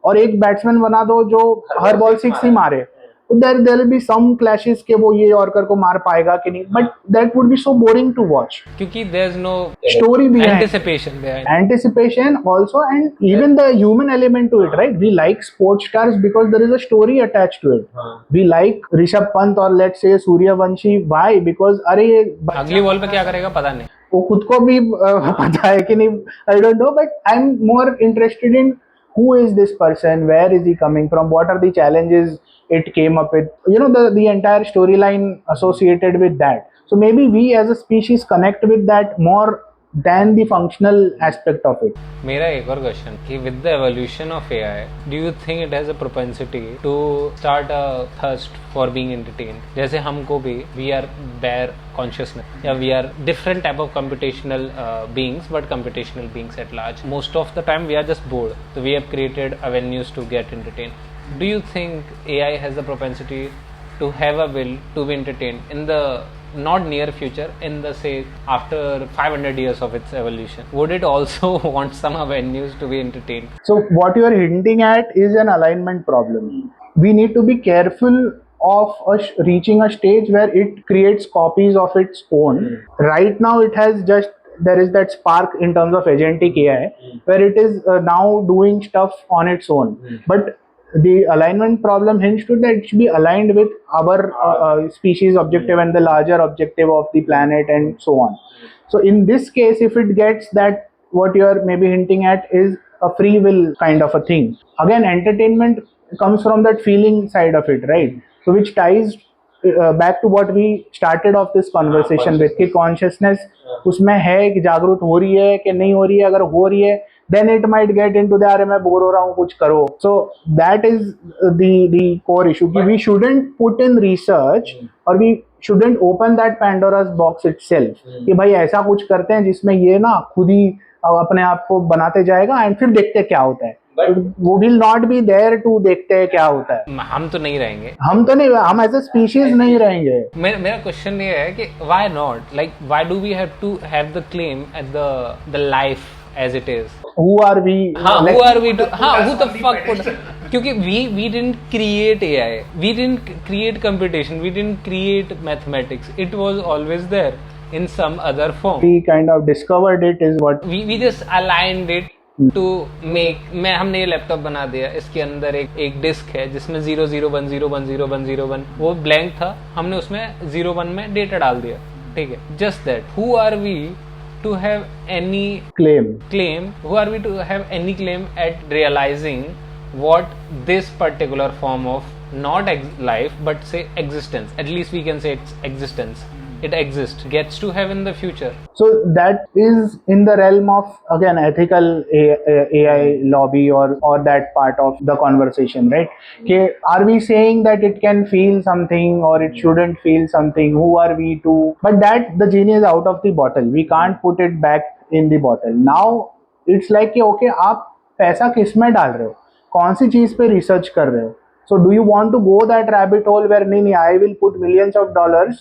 और एक बैट्समैन बना दो जो हर बॉल 6 ही मारे, there will be some clashes के वो ये यॉर्कर को मार पाएगा कि नहीं, but that would be so boring to watch. क्योंकि there's no Story behind anticipation also, and even the human element to it, right? We like sports stars because there is a story attached to it. We like Rishabh Pant or let's say Suryavanshi. Why? Because अरे ये अगली ball पे क्या करेगा पता नहीं, वो खुद को भी पता है कि नहीं, I don't know, but I'm more interested in who is this person, where is he coming from, what are the challenges it came up with, you know, the entire storyline associated with that. So maybe we as a species connect with that more than the functional aspect of it. मेरा एक और question कि with the evolution of AI, do you think it has a propensity to start a thirst for being entertained? जैसे हमको भी we are bare consciousness या we are different type of computational beings, but computational beings at large. Most of the time we are just bored, so we have created avenues to get entertained. Do you think AI has the propensity to have a will to be entertained in the not near future, in the say after 500 years of its evolution? Would it also want some avenues to be entertained? So what you are hinting at is an alignment problem. We need to be careful of us reaching a stage where it creates copies of its own. Right now it has just, there is that spark in terms of agentic AI where it is now doing stuff on its own. But the alignment problem hinged to that it should be aligned with our species objective and the larger objective of the planet and so on. So in this case, if it gets that, what you are maybe hinting at is a free will kind of a thing. Again, entertainment comes from that feeling side of it, right? So which ties back to what we started off this conversation with, कि consciousness उसमें है कि जागरूक हो रही है कि नहीं हो रही है. अगर हो रही है, then it might get into the अरे मैं बोर हो रहा हूँ कुछ करो. So that is the core issue कि we shouldn't put in research or we shouldn't open that Pandora's box itself कि भाई ऐसा कुछ करते हैं जिसमें ये ना खुद ही अपने आप को बनाते जाएगा एंड फिर देखते क्या होता है. वो will not be there to देखते हैं क्या होता है. हम तो नहीं रहेंगे, हम एज ए स्पीशीज नहीं रहेंगे. मेरा क्वेश्चन ये है कि why not, like why do we have to have the claim at the life as it is? Who are we? who are we to, who the fuck put, क्योंकि we didn't create AI, we didn't create computation, we didn't create mathematics, it was always there in some other form. We kind of discovered it is what we just aligned it to make. हमने ये laptop बना दिया, इसके अंदर एक disc है जिसमें 001010101 वो ब्लैंक था, हमने उसमें 01 में डेटा डाल दिया, ठीक है. Just that. Who are we to have any claim, who are we to have any claim at realizing what this particular form of not life but say existence, at least we can say it's existence, it exists, gets to have in the future? So that is in the realm of again ethical AI lobby or that part of the conversation, right? Okay, are we saying that it can feel something or it shouldn't feel something? Who are we to? But that the genie is out of the bottle, we can't put it back in the bottle. Now it's like कि okay, आप पैसा किस में डाल रहे हो, कौन सी चीज पे रिसर्च कर रहे हो. So do you want to go that rabbit hole where नहीं I will put millions of dollars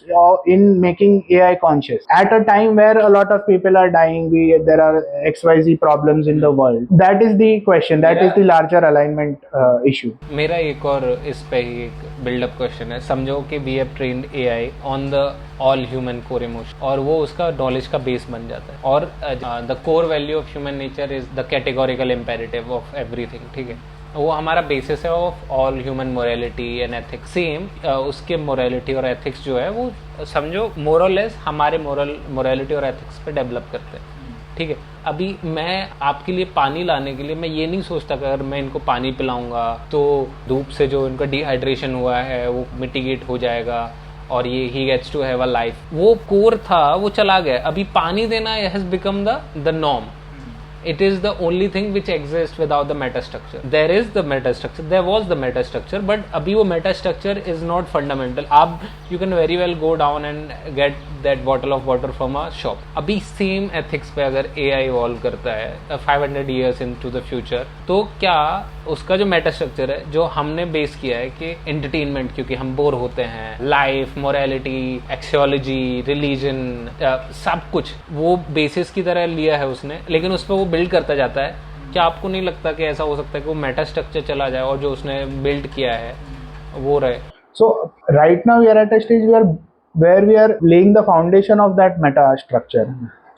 in making AI conscious at a time where a lot of people are dying, there are XYZ problems in the world? That is the question, that is the larger alignment issue. मेरा एक और इस पे ही एक buildup question है. समझो कि we have trained AI on the all human core emotion और वो उसका नॉलेज का बेस बन जाता है, और the core value of human nature is the categorical imperative of everything, ठीक है. वो हमारा बेसिस है of all human morality and ethics. Same उसके मोरालिटी और एथिक्स जो है वो समझो मोरलेस हमारे मोरालिटी और एथिक्स पे डेवलप करते हैं, ठीक है. अभी मैं आपके लिए पानी लाने के लिए मैं ये नहीं सोचता कि अगर मैं इनको पानी पिलाऊंगा तो धूप से जो इनका डिहाइड्रेशन हुआ है वो मिटिगेट हो जाएगा और ये he gets to have a life. वो कोर था, वो चला गया. अभी पानी देना has become the norm. It is the only thing which exists without the meta structure. There is the meta structure, there was the meta structure, but अभी वो meta structure is not fundamental. आप you can very well go down and get that bottle of water from a shop. अभी same ethics पे अगर AI evolve करता है 500 years into the future, तो क्या उसका जो meta structure है जो हमने बेस किया है कि entertainment, क्योंकि हम बोर होते हैं, life, morality, axiology, religion, सब कुछ वो बेसिस की तरह लिया है उसने, लेकिन उस पर वो बिल्ड करता जाता है. क्या आपको नहीं लगता कि ऐसा हो सकता है कि वो मेटा स्ट्रक्चर चला जाए और जो उसने बिल्ड किया है वो रहे? So right now we are at a stage where we are laying the foundation of that meta structure.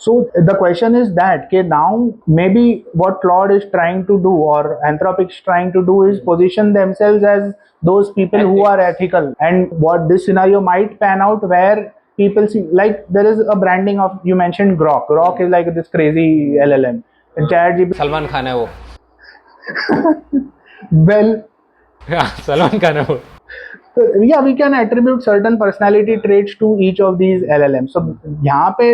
So the question is that okay, now maybe what Claude is trying to do or Anthropic is trying to do is position themselves as those people who are ethical, and what this scenario might pan out where people see, like there is a branding of, you mentioned Grok is like this crazy LLM, and ChatGPT, Salman Khan है वो well, हाँ, सलमान खान है वो so, yeah, we can attribute certain personality traits to each of these LLMs. So यहाँ पे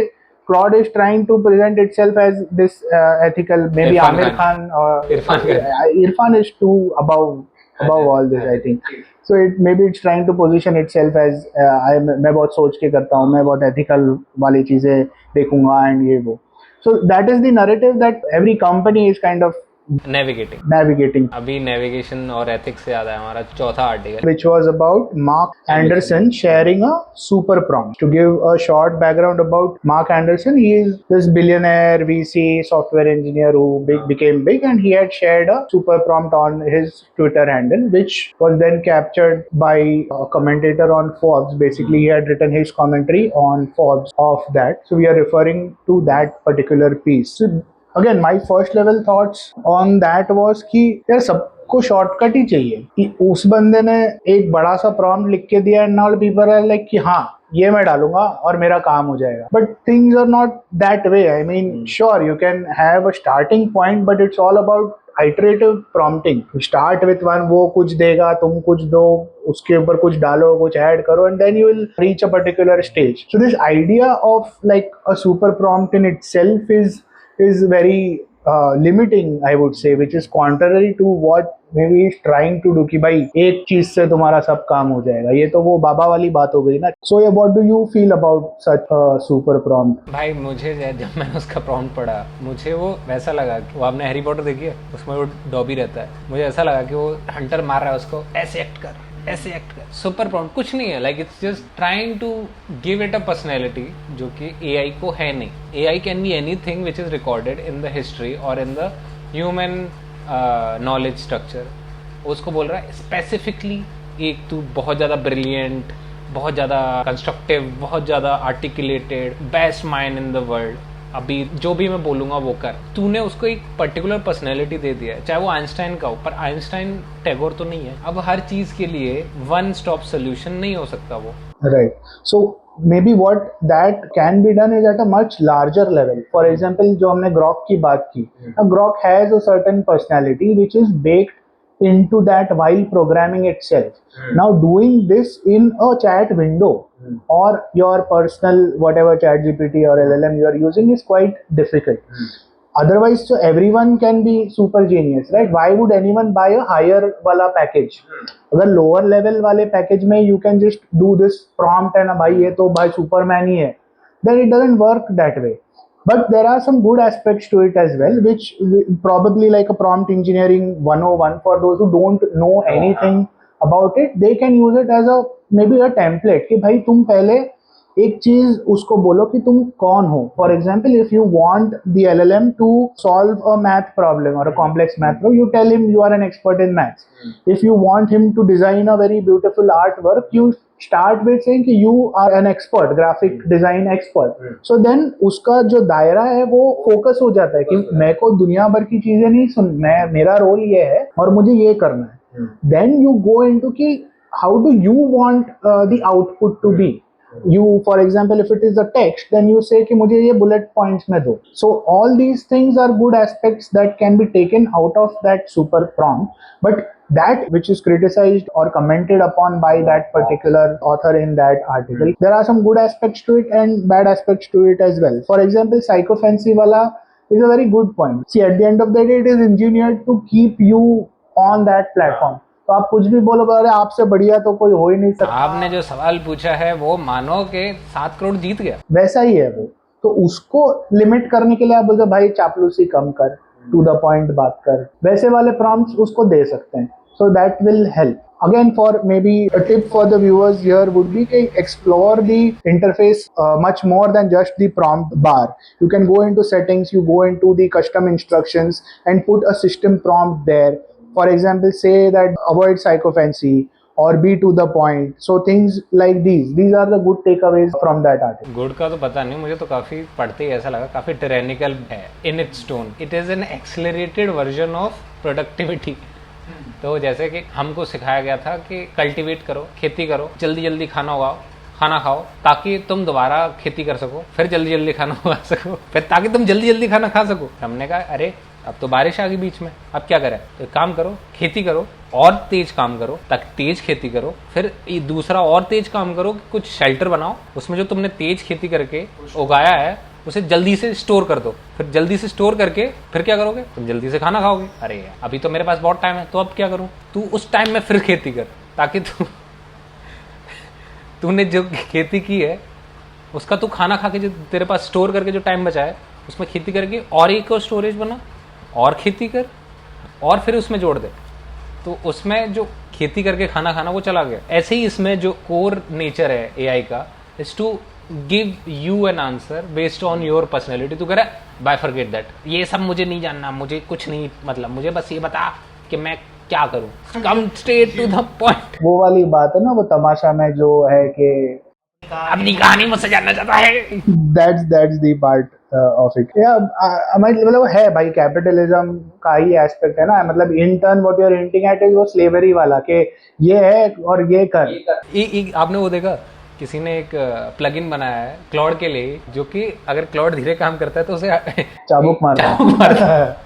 Claude is trying to present itself as this ethical, maybe Irfan Amir Khan. Khan or Irfan Khan. Irfan is too above all this, I think. So maybe it's trying to position itself as मैं बहुत सोच के करता हूँ, मैं बहुत ethical वाली चीजें देखूंगा and ये वो. So that is the narrative that every company is kind of navigating. navigating. अभी नेविगेशन और एथिक्स से याद है हमारा चौथा article, Which was about Mark Anderson sharing a super prompt. To give a short background about Mark Anderson, he is this billionaire VC software engineer who became big, and he had shared a super prompt on his Twitter handle, which was then captured by a commentator on Forbes. Basically, he had written his commentary on Forbes of that. So we are referring to that particular piece. So again my first level thoughts on that was कि यार सबको shortcut ही चाहिए, कि उस बंदे ने एक बड़ा सा प्रॉम्प्ट लिख के दिया and now people are like कि हाँ ये मैं डालूंगा और मेरा काम हो जाएगा. But things are not that way. I mean sure you can have a starting point, but it's all about iterative prompting. Start with one, वो कुछ देगा, तुम कुछ दो, उसके ऊपर कुछ डालो, कुछ ऐड करो, and then you will reach a particular stage. So this idea of like a super prompt in itself is very limiting, I would say, which is contrary to what maybe is trying to do कि भाई एक चीज से तुम्हारा सब काम हो जाएगा. ये तो वो बाबा वाली बात हो गई ना. So yeah, what do you feel about such a super prompt? भाई मुझे जब मैंने उसका प्रॉम्प्ट पढ़ा, मुझे वो वैसा लगा कि वो, आपने हैरी पॉटर देखी है, उसमें वो डॉबी रहता है, मुझे ऐसा लगा कि वो हंटर मार रहा है उसको, ऐसे एक्ट कर, ऐसे एक्ट कर. सुपर प्रॉम्प्ट कुछ नहीं है, like it's just trying to give it a personality जो कि एआई को है नहीं. AI can be anything which is recorded in the history और in the human knowledge structure. उसको बोल रहा है स्पेसिफिकली एक तू बहुत ज़्यादा ब्रिलियंट, बहुत ज़्यादा कंस्ट्रक्टिव, बहुत ज़्यादा articulated, best mind in the world, अभी जो भी मैं बोलूँगा वो कर. तूने उसको एक पर्टिकुलर पर्सनैलिटी दे दिया है, चाहे वो आइंस्टाइन का हो, पर आइंस्टाइन टैगोर तो नहीं है. अब हर चीज़ के लिए वन स्टॉप सोल्यूशन नहीं हो सकता वो. Right. So maybe what that can be done is at a much larger level. For example, जो हमने Grok की बात की, now Grok has a certain personality which is baked into that while programming itself. Now doing this in a chat window or your personal whatever chat GPT or LLM you are using is quite difficult. Otherwise, so everyone can be super genius, right? Why would anyone buy a higher वाला package? अगर lower level वाले package में you can just do this prompt and भाई ये तो भाई Superman ही है, then it doesn't work that way. But there are some good aspects to it as well, which probably like a prompt engineering 101 for those who don't know anything about it, they can use it as a maybe a template कि भाई तुम पहले एक चीज उसको बोलो कि तुम कौन हो. For example, if you want the LLM to solve a math problem और a complex math problem, you tell him you are an expert in maths. If you want him to design a very beautiful art work, you start with saying कि you are an expert, graphic design expert. So then उसका जो दायरा है वो focus हो जाता है कि मेरे को दुनिया भर की चीजें नहीं सुन, मैं मेरा रोल ये है और मुझे ये करना है. देन यू गो इनटू कि how do you want the output to be. You, for example, if it is a text, then you say कि मुझे ये bullet points में दो. So all these things are good aspects that can be taken out of that super prompt, but that which is criticized or commented upon by that particular author in that article, there are some good aspects to it and bad aspects to it as well. For example, psychophancy wala is a very good point. See, at the end of the day, it is engineered to keep you on that platform. तो आप कुछ भी बोलो, अरे आपसे बढ़िया तो कोई हो ही नहीं सकता. आपने जो सवाल पूछा है वो मानो कि 7 करोड़ जीत गया, वैसा ही है वो. तो उसको लिमिट करने के लिए आप बोलते भाई चापलूसी कम कर, टू द पॉइंट बात कर, वैसे वाले प्रॉम्प्ट्स उसको दे सकते हैं. So that will help. Again, for maybe a tip for the viewers here would be to explore the interface much more than just the prompt bar. You can go into settings, you go into the custom instructions and put a system prompt there. For example, say that avoid psychophancy or be to the point. So things like these are the good takeaways from that article. Good का तो पता नहीं, मुझे तो काफी पढ़ते ही ऐसा लगा काफी टिरेनिकल है in its tone. It is an accelerated version of productivity. तो जैसे कि हमको सिखाया गया था कि कल्टीवेट करो, खेती करो, जल्दी जल्दी खाना उगाओ, खाना खाओ, ताकि तुम दोबारा खेती कर सको, फिर जल्दी जल्दी खाना उगा सको, फिर ताकि तुम जल्दी जल्दी खाना खा सको. हमने कहा अरे अब तो बारिश आ गई बीच में, अब क्या करें, तो एक काम करो, खेती करो और तेज काम करो, ताकि तेज खेती करो, फिर दूसरा और तेज काम करो, कुछ शेल्टर बनाओ, उसमें जो तुमने तेज खेती करके उगाया है उसे जल्दी से स्टोर कर दो, फिर जल्दी से स्टोर करके फिर क्या करोगे, तुम जल्दी से खाना खाओगे. अरे अभी तो मेरे पास बहुत टाइम है, तो अब क्या करूं, तू उस टाइम में फिर खेती कर, ताकि तूने जो खेती की है उसका तू खाना खा के जो तेरे पास स्टोर करके जो टाइम बचा है उसमें खेती करके और एक और स्टोरेज बना और खेती कर और फिर उसमें जोड़ दे. तो उसमें जो खेती करके खाना खाना वो चला गया. ऐसे ही इसमें जो कोर नेचर है एआई का is to give you an answer based on your personality. तू कह रहा है बाय फॉरगेट दैट, ये सब मुझे नहीं जानना, मुझे कुछ नहीं मतलब, मुझे बस ये बता कि मैं क्या करूं, come straight to the point. वो वाली बात है ना, वो तमाशा में जो है कि अपनी कहानी मुझसे जानना चाहता है. that's the part of it. मतलब है भाई, कैपिटलिज्म का ही एस्पेक्ट है ना. मतलब in turn what you are hinting at is वो स्लेवरी वाला कि ये है और ये कर. आपने वो देखा, किसी ने एक प्लगइन बनाया है क्लाउड के लिए, जो कि अगर क्लाउड धीरे काम करता है तो उसे चाबुक मारता है.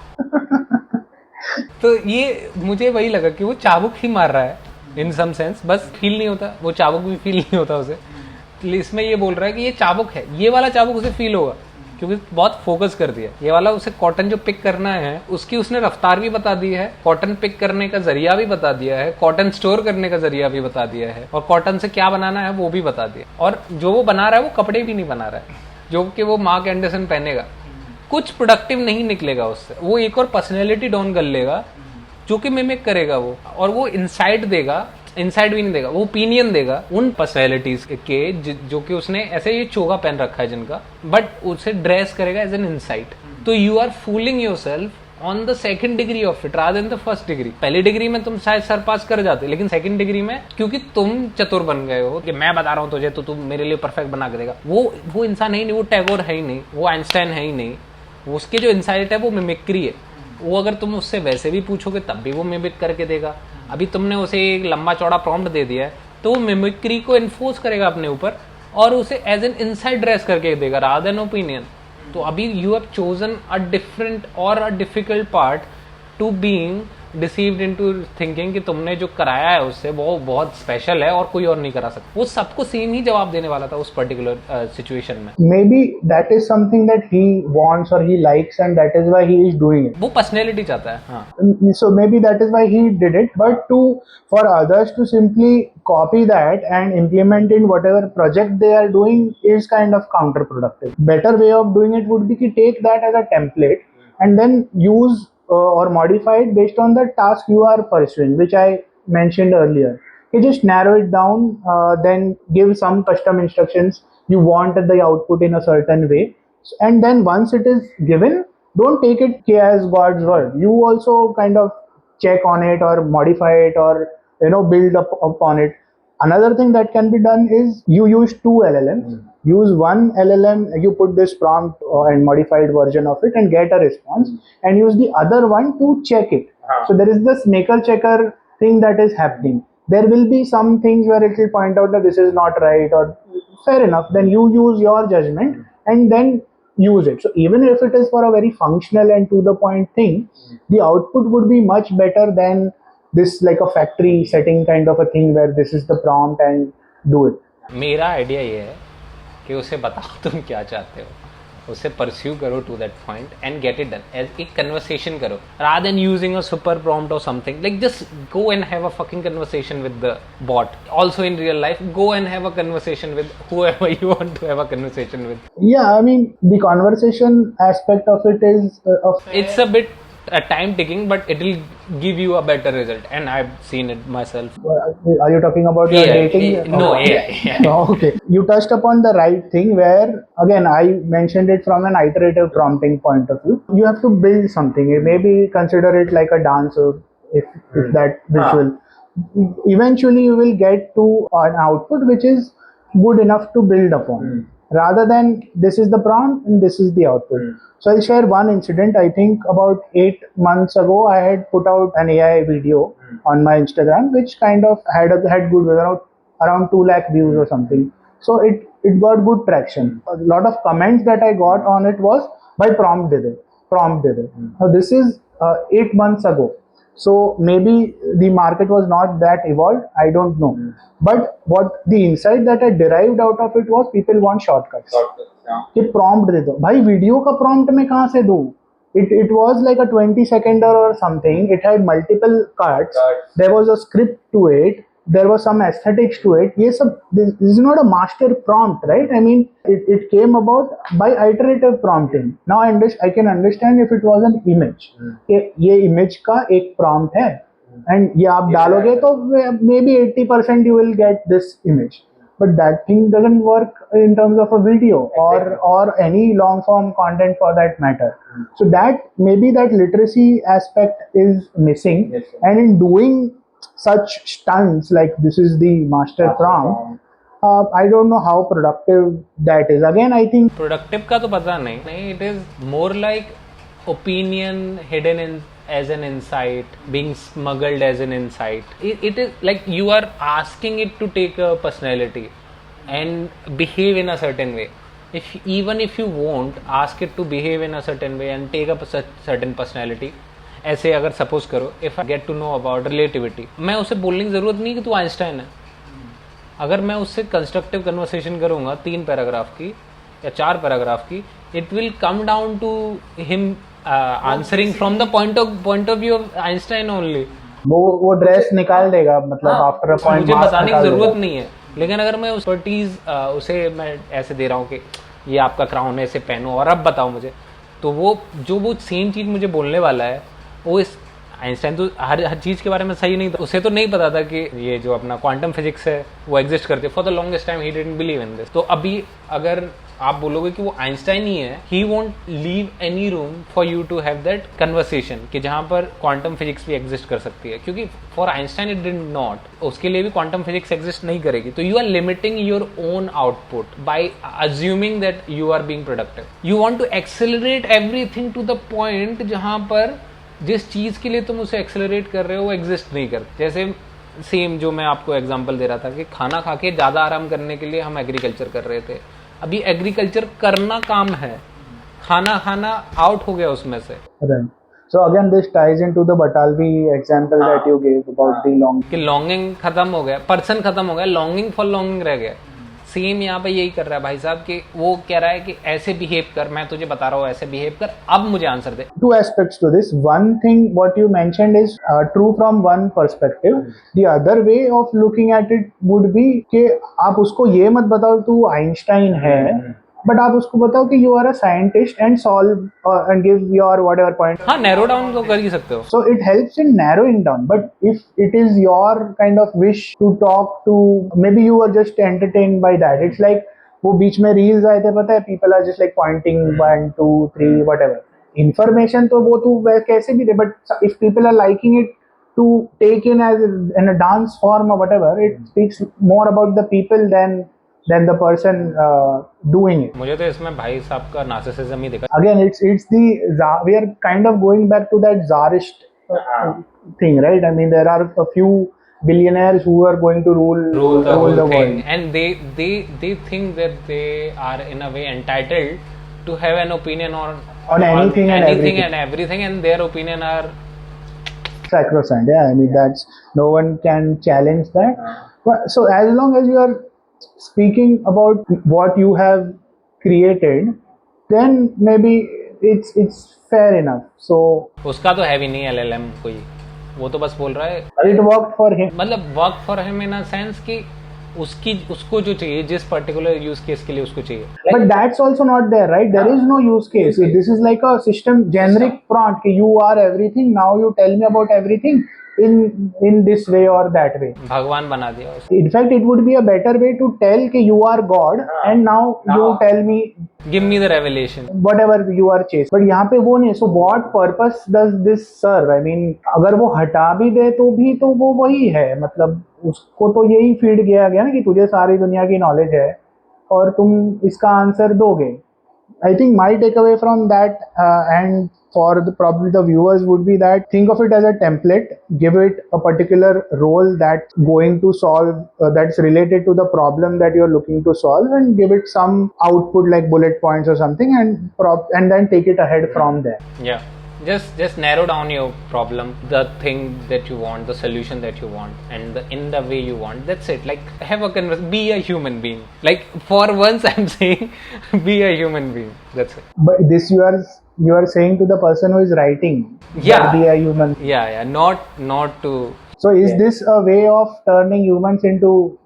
तो ये मुझे वही लगा कि वो चाबुक ही मार रहा है इन सम सेंस, बस फील नहीं होता, वो चाबुक भी फील नहीं होता उसे. इसमें ये बोल रहा है कि ये चाबुक है, ये वाला चाबुक उसे फील होगा क्योंकि बहुत फोकस कर दिया. ये वाला उसे कॉटन जो पिक करना है उसकी उसने रफ्तार भी बता दी है, कॉटन पिक करने का जरिया भी बता दिया है, कॉटन स्टोर करने का जरिया भी बता दिया है, और कॉटन से क्या बनाना है वो भी बता दिया. और जो वो बना रहा है वो कपड़े भी नहीं बना रहा है जो कि वो मार्क एंडरसन पहनेगा. कुछ प्रोडक्टिव नहीं निकलेगा उससे, वो एक और पर्सनैलिटी डाउन कर लेगा जो कि मिमिक करेगा वो, और वो इनसाइट देगा, इनसाइड भी नहीं देगा, वो ओपिनियन देगा उन पर्सनैलिटीज के जो कि उसने ऐसे ये चोगा पहन रखा है जिनका, बट उसे ड्रेस करेगा एज एन इनसाइट. तो you are fooling yourself on the second degree of it rather than the first degree. पहली डिग्री में तुम शायद सरपास कर जाते, लेकिन सेकंड डिग्री में क्योंकि तुम चतुर बन गए हो कि मैं बता रहा हूं तुझे तो तू मेरे लिए परफेक्ट बना के देगा. वो इंसान है ही नहीं, वो टैगोर है ही नहीं, वो आइंस्टाइन है ही नहीं. उसके जो इनसाइट है वो मिमिक्री है. वो अगर तुम उससे वैसे भी पूछोगे तब भी वो मिमिक करके देगा. अभी तुमने उसे एक लंबा चौड़ा प्रॉम्प्ट दे दिया है तो वो मिमिक्री को इन्फोर्स करेगा अपने ऊपर और उसे एज एन इनसाइड ड्रेस करके देगा रादर देन ओपिनियन. तो अभी you have chosen a different और a difficult part to being deceived into thinking कि तुमने जो कराया है उससे वो बहुत स्पेशल है और कोई और नहीं करा सकता. वो सबको सेम ही जवाब देने वाला था उस पर्टिकुलर सिचुएशन में. Maybe that is something that he wants or he likes and that is why he is doing it. वो पर्सनैलिटी चाहता है. हाँ. So maybe that is why he did it, but for others to simply copy that and implement in whatever project they are doing is kind of counterproductive. Better way of doing it would be to take that as a template and then use or modify it based on the task you are pursuing, which I mentioned earlier. You just narrow it down, then give some custom instructions you want the output in a certain way, and then once it is given, don't take it as God's word. You also kind of check on it or modify it or build up upon it. Another thing that can be done is you use two LLMs. Use one LLM, you put this prompt and modified version of it and get a response, and use the other one to check it. So there is this maker checker thing that is happening. There will be some things where it will point out that this is not right, or fair enough, then you use your judgment and then use it. So even if it is for a very functional and to the point thing, the output would be much better than this like a factory setting kind of a thing where this is the prompt and do it. मेरा idea ये है कि उसे बताओ तुम क्या चाहते हो, उसे परस्यू करो to that point and get it done. एक कन्वर्सेशन करो rather than using a super prompt और something. Like just go and have a fucking conversation with the bot. Also in real life go and have a conversation with whoever you want to have a conversation with. Yeah, I mean the conversation aspect of it is It's a bit time taking, but it will give you a better result, and I've seen it myself. Are you talking about your dating? No, Oh, yeah. oh, okay. You touched upon the right thing where, again, I mentioned it from an iterative prompting point of view. You have to build something. Maybe consider it like a dance, or if that visual. eventually you will get to an output which is good enough to build upon, rather than this is the prompt and this is the output. So I'll share one incident. I think about 8 months ago I had put out an AI video on my Instagram which kind of had good around 2 lakh views or something. So it got good traction. A lot of comments that I got on it was by prompt did it. Now this is 8 months ago, so maybe the market was not that evolved, I don't know. But what the insight that I derived out of it was people want shortcuts. कि prompt दे दो भाई, video का prompt मैं कहाँ से दूँ? It was like a 20 second or something. It had multiple cuts. There was a script to it. There was some aesthetics to it. This is not a master prompt, right? I mean, it came about by iterative prompting. Now I can understand if it was an image. ये image का एक prompt है, and ये आप डालोगे तो maybe 80% you will get this image. But that thing doesn't work in terms of a video or any long form content for that matter. So that maybe that literacy aspect is missing. And in doing such stunts like this is the master prompt, I don't know how productive that is. Again, I think productive का तो पता नहीं, it is more like opinion hidden in as an insight, being smuggled as an insight. It is like you are asking it to take a personality and behave in a certain way. Even if you won't ask it to behave in a certain way and take up a certain personality, ऐसे अगर suppose करो, if I get to know about relativity, मैं उसे बोलने की जरूरत नहीं कि तू आइंस्टाइन है. अगर मैं उससे कंस्ट्रक्टिव कन्वर्सेशन करूंगा 3 पैराग्राफ की या 4 पैराग्राफ की, it will come down to him answering from the point of view of Einstein only. वो ड्रेस निकाल देगा, मतलब आफ्टर अ पॉइंट मुझे बताने की जरूरत नहीं है. लेकिन अगर मैं एक्सपर्टीज उसे मैं ऐसे दे रहा हूँ कि ये आपका क्राउन है, इसे पहनो और अब बताओ मुझे, तो वो सेम चीज मुझे बोलने वाला है. वो इस आइंस्टाइन तो हर चीज के बारे में सही नहीं था. उसे तो नहीं पता था कि ये जो अपना क्वांटम फिजिक्स है वो एग्जिस्ट करती है. For the longest time he didn't believe in this. तो अभी अगर आप बोलोगे कि वो आइंस्टाइन ही है, he won't leave any room for you to have that conversation कि जहां पर क्वांटम फिजिक्स भी एग्जिस्ट कर सकती है, क्योंकि for Einstein it did not. उसके लिए भी क्वांटम फिजिक्स एग्जिस्ट नहीं करेगी. तो you are limiting your own output by assuming that you are being productive. You want to accelerate everything to the point जहां पर जिस चीज के लिए तुम उसे एक्सेलरेट कर रहे हो वो एग्जिस्ट नहीं करती. जैसे सेम जो मैं आपको एग्जांपल दे रहा था कि खाना खा के ज्यादा आराम करने के लिए हम एग्रीकल्चर कर रहे थे. अभी एग्रीकल्चर करना काम है, खाना खाना आउट हो गया उसमें से. So again this ties into the Batalvi example that you gave about the longing. कि लॉन्गिंग खत्म हो गया, पर्सन खत्म हो गया, लॉन्गिंग फॉर लॉन्गिंग रह गया. सेम यहाँ पे यही कर रहा है भाई साहब कि वो कह रहा है कि ऐसे बिहेव कर, मैं तुझे बता रहा हूँ ऐसे बिहेव कर, अब मुझे answer they. Two aspects to this. One thing what you mentioned is true from one perspective. The other way of looking at it would be कि आप उसको ये मत बताओ तू आइंस्टाइन है, बट आप उसको बताओ कि you are a scientist and solve and give your whatever point. हाँ, नैरो डाउन तो कर ही सकते हो. So it helps in narrowing down. But if it is your kind of wish to talk to, maybe you are just entertained by that. It's like वो बीच में reels आए थे, पता है, people are just like pointing 1 2 3 whatever. Information तो वो तू कैसे भी दे, but if people are liking it to take in as in a dance form or whatever, it speaks more about the people than the person doing it. मुझे तो इसमें भाई साहब का नार्सिसिज्म ही दिखा. Again, it's the we are kind of going back to that czarist thing, right? I mean, there are a few billionaires who are going to rule the world, and they think that they are in a way entitled to have an opinion on anything and everything, and their opinion are sacrosanct. Yeah, I mean that's no one can challenge that. But, so as long as you are speaking about what you have created, then maybe it's fair enough. So उसका तो है भी नहीं LLM कोई, वो तो बस बोल रहा है. It worked for him. मतलब work for him in a sense कि उसको जो चाहिए, जिस पर्टिकुलर यूज केस के लिए उसको चाहिए. But that's also not there, right? There is no use case. This is like a system generic prompt. कि You are everything. Now you tell me about everything in this way or that way. भगवान बना दिया उसको. In fact, it would be a better way to tell कि you are God and now you tell me Give me the revelation. whatever you are chasing. But यहाँ पे वो नहीं. So what purpose does this serve? I mean, अगर वो हटा भी दे तो भी तो वो वही है. मतलब उसको तो यही फीड किया गया ना कि तुझे सारी दुनिया की नॉलेज है और तुम इसका आंसर दोगे. I think my takeaway from that and for probably the viewers would be that think of it as a template, give it a particular role that's going to solve, that's related to the problem that you're looking to solve, and give it some output like bullet points or something, and then take it ahead from there. Yeah. Just narrow down your problem, the thing that you want, the solution that you want, and in the way you want. That's it. Like, have a conversation. Be a human being. Like, for once I'm saying, be a human being. That's it. But this you are saying to the person who is writing. Yeah. Be a human. Yeah. Not to. So is this a way of turning humans into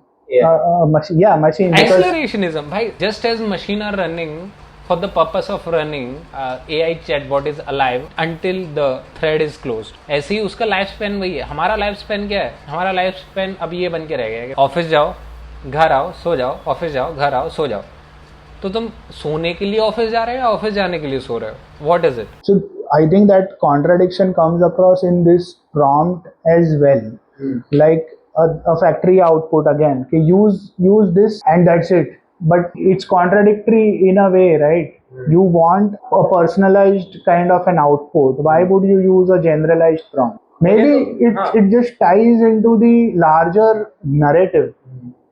machine? Because Accelerationism, bhai. Just as machine are running for the purpose of running, AI chatbot is alive until the thread is closed. ऐसे ही उसका life span वही है. हमारा life span क्या है? हमारा life span अब ये बन के रह गया है. ऑफिस जाओ, घर आओ, सो जाओ, ऑफिस जाओ, घर आओ, सो जाओ. तो तुम सोने के लिए ऑफिस जा रहे हो या ऑफिस जाने के लिए सो रहे हो? What is it? So I think that contradiction comes across in this prompt as well. Like a factory output again. कि use this and that's it. But it's contradictory in a way, right? You want a personalized kind of an output. Why would you use a generalized prompt? Maybe it just ties into the larger narrative,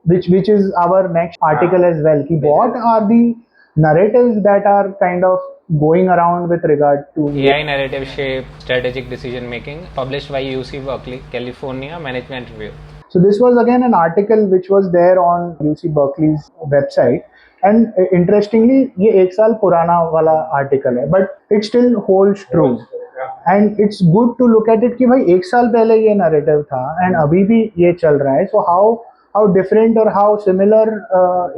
which is our next article as well. Ki what are the narratives that are kind of going around with regard to AI narrative shape strategic decision making, published by UC Berkeley, California Management Review. So this was again an article which was there on UC Berkeley's website, and interestingly ये एक साल पुराना वाला article है, but it still holds true. And it's good to look at it कि भाई एक साल पहले ये narrative था and अभी भी ये चल रहा है. So how different or how similar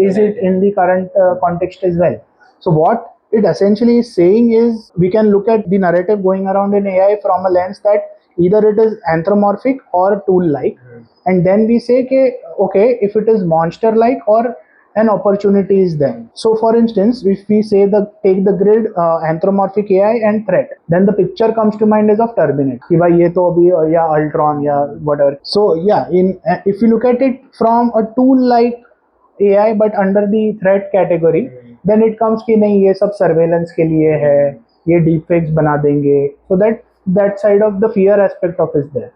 is it in the current context as well? So what it essentially is saying is we can look at the narrative going around in AI from a lens that either it is anthropomorphic or tool-like. And then we say, okay, if it is monster-like or an opportunity is there. So for instance, if we say take the grid anthropomorphic AI and threat, then the picture comes to mind is of Terminator. कि भाई ये तो अभी या Ultron या whatever. So yeah, if you look at it from a tool-like AI but under the threat category, then it comes कि नहीं ये सब surveillance के लिए है, ये deepfakes बना देंगे. So that side of the fear aspect of is there.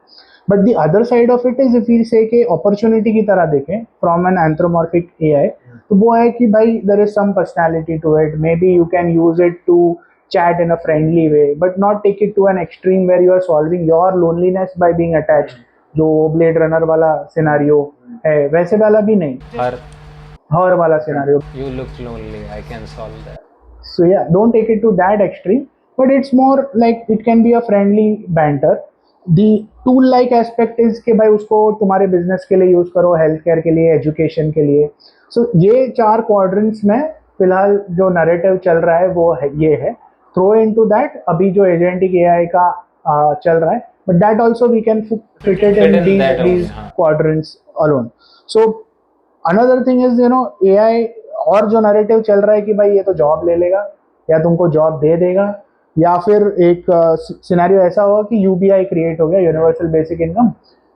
But the other side of it is if we say कि opportunity की तरह देखें from an anthropomorphic AI, तो वो है कि भाई there is some personality to it. Maybe you can use it to chat in a friendly way, but not take it to an extreme where you are solving your loneliness by being attached. जो Blade Runner वाला scenario है, वैसे वाला भी नहीं. Her वाला scenario. You look lonely. I can solve that. So yeah, don't take it to that extreme. But it's more like it can be a friendly banter. The tool-like aspect is कि भाई उसको तुम्हारे business के लिए use करो, healthcare के लिए, education के लिए. So ये 4 quadrants में फिलहाल जो narrative चल रहा है वो है ये है. Throw into that अभी जो agentic AI का चल रहा है, but that also we can fit it in these quadrants alone. So another thing is AI और जो narrative चल रहा है कि भाई ये तो job ले लेगा या तुमको job दे देगा, या फिर एक सिनेरियो ऐसा होगा कि यूबीआई क्रिएट हो गया, यूनिवर्सल बेसिक इनकम,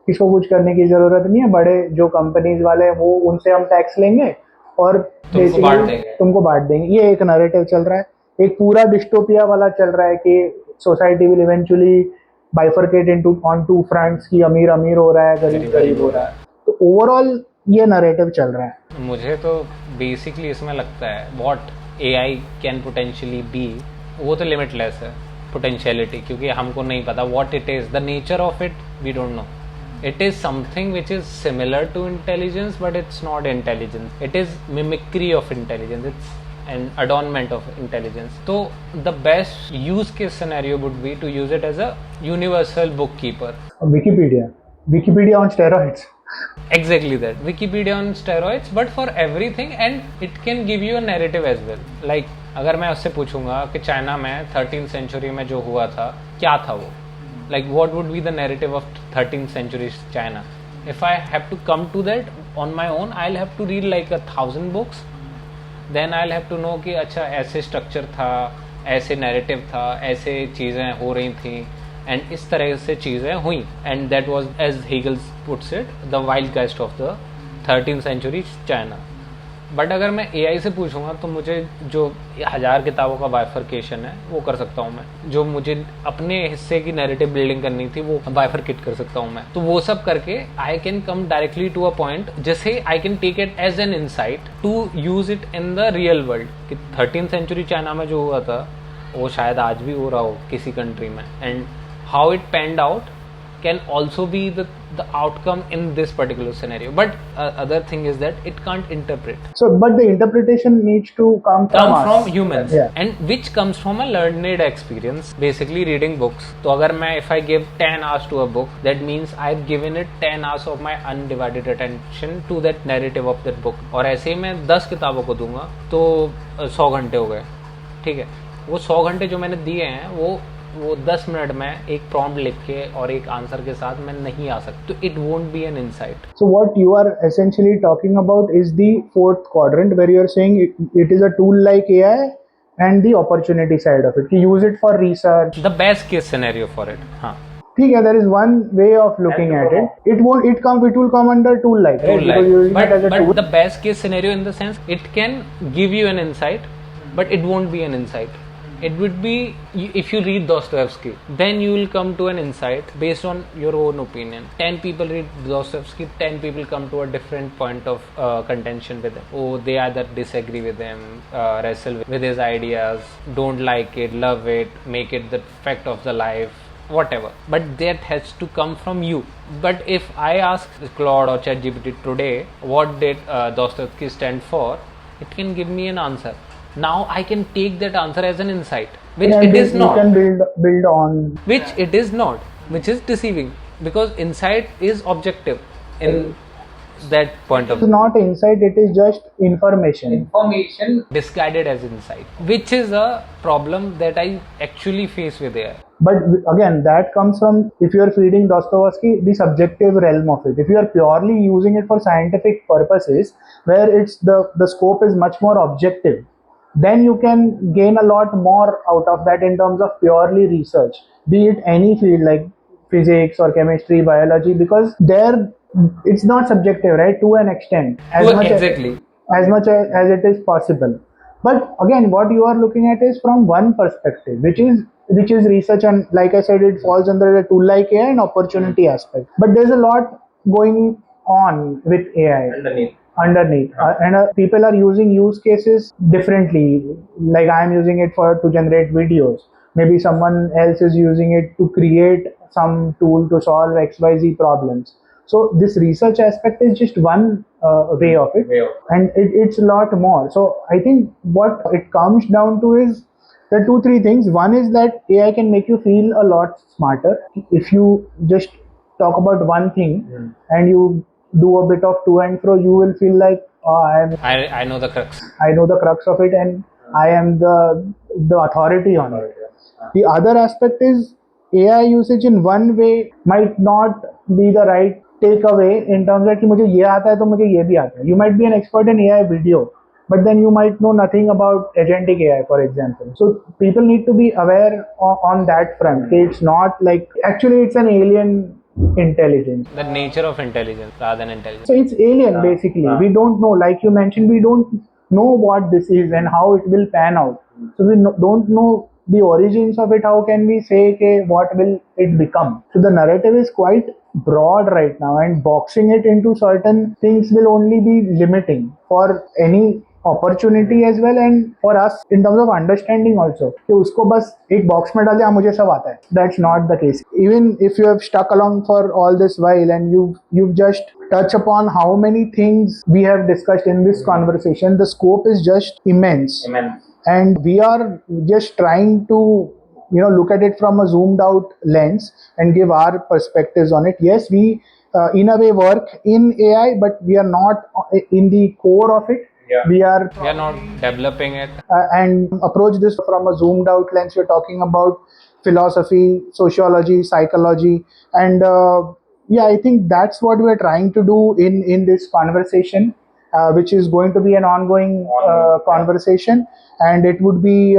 किसको कुछ करने की जरूरत नहीं है, बड़े जो कंपनीज वाले हैं वो उनसे हम टैक्स लेंगे और तुमको बांट देंगे. ये एक नैरेटिव चल रहा है. एक पूरा डिस्टोपिया वाला चल रहा है कि society will eventually bifurcate into on 2 fronts की अमीर अमीर हो रहा है, गरीब गरीब हो रहा है. तो ओवरऑल ये नैरेटिव चल रहा है. मुझे तो बेसिकली इसमें लगता है what AI can potentially be, वो तो लिमिटलेस है पोटेंशियलिटी, क्योंकि हमको नहीं पता what it is, the nature of it we don't know. It is something which is similar to intelligence but it's not intelligence. It is mimicry of intelligence, it's an adornment of intelligence. तो the best use case scenario would be to use it as a universal book keeper. Wikipedia on steroids. Exactly that. Wikipedia on steroids, but for everything, and it can give you a narrative as well. Like अगर मैं उससे पूछूंगा कि China में 13th century में जो हुआ था क्या था वो, like what would be the narrative of 13th century China? If I have to come to that on my own, I'll have to read like 1,000 books. Then I'll have to know कि अच्छा ऐसे structure था, ऐसे narrative था, ऐसे चीज़ें हो रही थी, एंड इस तरह से चीज़ें हुई, and that was as Hegel puts it the wild cast of the 13th century China. But अगर मैं एआई से पूछूंगा तो मुझे जो 1000 किताबों का बाइफरकेशन है वो कर सकता हूँ मैं, जो मुझे अपने हिस्से की नैरेटिव बिल्डिंग करनी थी वो बाइफरकेट कर सकता हूँ मैं. तो वो सब करके I can come directly to a point जिसे I can take it as an insight to use it in the real world. कि 13th सेंचुरी चाइना में जो हुआ था वो शायद आज भी हो रहा हो किसी कंट्री में, and how it panned out can also be the outcome in this particular scenario. But other thing is that it can't interpret. So, but the interpretation needs to come from us. From humans, Yeah. and which comes from a learned experience, basically reading books. तो अगर मैं if I give 10 hours to a book, that means I've given it 10 hours of my undivided attention to that narrative of that book. और ऐसे ही मैं 10 किताबों को दूंगा तो 100 घंटे हो गए. ठीक है, वो 100 घंटे जो मैंने दिए हैं वो 10 मिनट में एक प्रॉम्प्ट लिख के और एक आंसर के साथ मैं नहीं आ सकता. तो it won't B an insight. So what you are essentially talking about is the fourth quadrant, where you are saying it is a tool like AI and the opportunity side of it. You use it for research. The best case scenario for it. हाँ, ठीक है, there is one way of looking at it. It will come under tool like, right? tool Because you're using it as a but tool. the best case scenario in the sense it can give you an insight, but it won't be an insight. It would be, if you read Dostoevsky, then you will come to an insight based on your own opinion. 10 people read Dostoevsky, 10 people come to a different point of contention with him. Oh, they either disagree with him, wrestle with his ideas, don't like it, love it, make it the fact of the life, whatever. But that has to come from you. But if I ask Claude or ChatGPT today, what did Dostoevsky stand for, it can give me an answer. Now I can take that answer as an insight, which And it is you not. can build on. Which it is not, which is deceiving, because insight is objective in that point of It's not insight, it is just information. information disguised as insight, which is a problem that I actually face with AI. But again, that comes from, if you are feeding Dostoevsky, the subjective realm of it. If you are purely using it for scientific purposes, where it's the scope is much more objective, then you can gain a lot more out of that in terms of purely research, be it any field like physics or chemistry, biology, because there it's not subjective, right? To an extent, Exactly. as much as it is possible. But again, what you are looking at is from one perspective, which is research, and like I said, it falls under the tool like AI and opportunity aspect. But there's a lot going on with AI underneath, and people are using use cases differently. Like I am using it to generate videos, maybe someone else is using it to create some tool to solve XYZ problems. So this research aspect is just one way of it, and it's a lot more. So I think what it comes down to is the 2-3 things. One is that AI can make you feel a lot smarter if you just talk about one thing and you do a bit of to and fro. You will feel like, oh, I know the crux. I know the crux of it, and I am the authority on it. The other aspect is AI usage in one way might not be the right takeaway in terms of कि मुझे ये आता है तो मुझे ये भी आता है. You might be an expert in AI video, but then you might know nothing about agentic AI, for example. So people need to be aware on that front. It's not like, actually it's an alien intelligence. The nature of intelligence rather than intelligence. So it's alien basically. We don't know, like you mentioned, we don't know what this is and how it will pan out. So we don't know the origins of it. How can we say, okay, what will it become? So the narrative is quite broad right now, and boxing it into certain things will only be limiting for any opportunity as well, and for us in terms of understanding also कि उसको बस एक box में डाले, मुझे सब आता है. That's not the case. Even if you have stuck along for all this while and you've just touched upon how many things we have discussed in this conversation, the scope is just immense. And we are just trying to look at it from a zoomed out lens and give our perspectives on it. Yes, we in a way work in AI, but we are not in the core of it. Yeah. We are We are not developing it. and approach this from a zoomed out lens. We're talking about philosophy, sociology, psychology, and yeah, I think that's what we're trying to do in this conversation, which is going to be an ongoing conversation. And it would be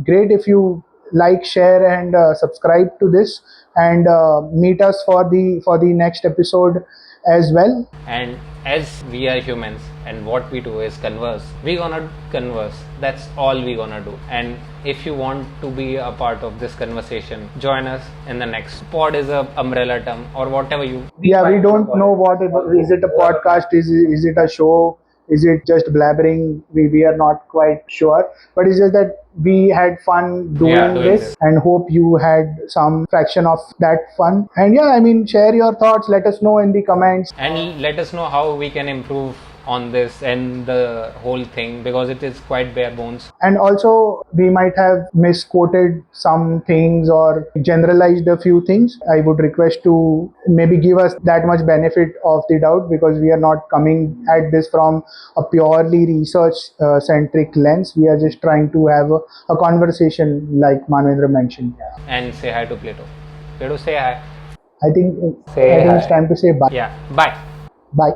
great if you like, share, and subscribe to this, and meet us for the next episode as well. And as we are humans and what we do is converse, we gonna converse. That's all we gonna do. And if you want to be a part of this conversation, join us in the next. Pod is a umbrella term or whatever you. Yeah, we don't know what is it a podcast, is it a show, is it just blabbering, we are not quite sure, but it's just that we had fun doing Yeah, doing this, this. and hope you had some fraction of that fun. And yeah, I mean, share your thoughts, let us know in the comments. And let us know how we can improve on this and the whole thing, because it is quite bare bones. And also, we might have misquoted some things or generalized a few things. I would request to maybe give us that much benefit of the doubt, because we are not coming at this from a purely research centric lens. We are just trying to have a conversation, like Manvendra mentioned. And say hi to Plato. Plato, say hi. I think Say it's hi. time to say bye. Yeah, bye. Bye.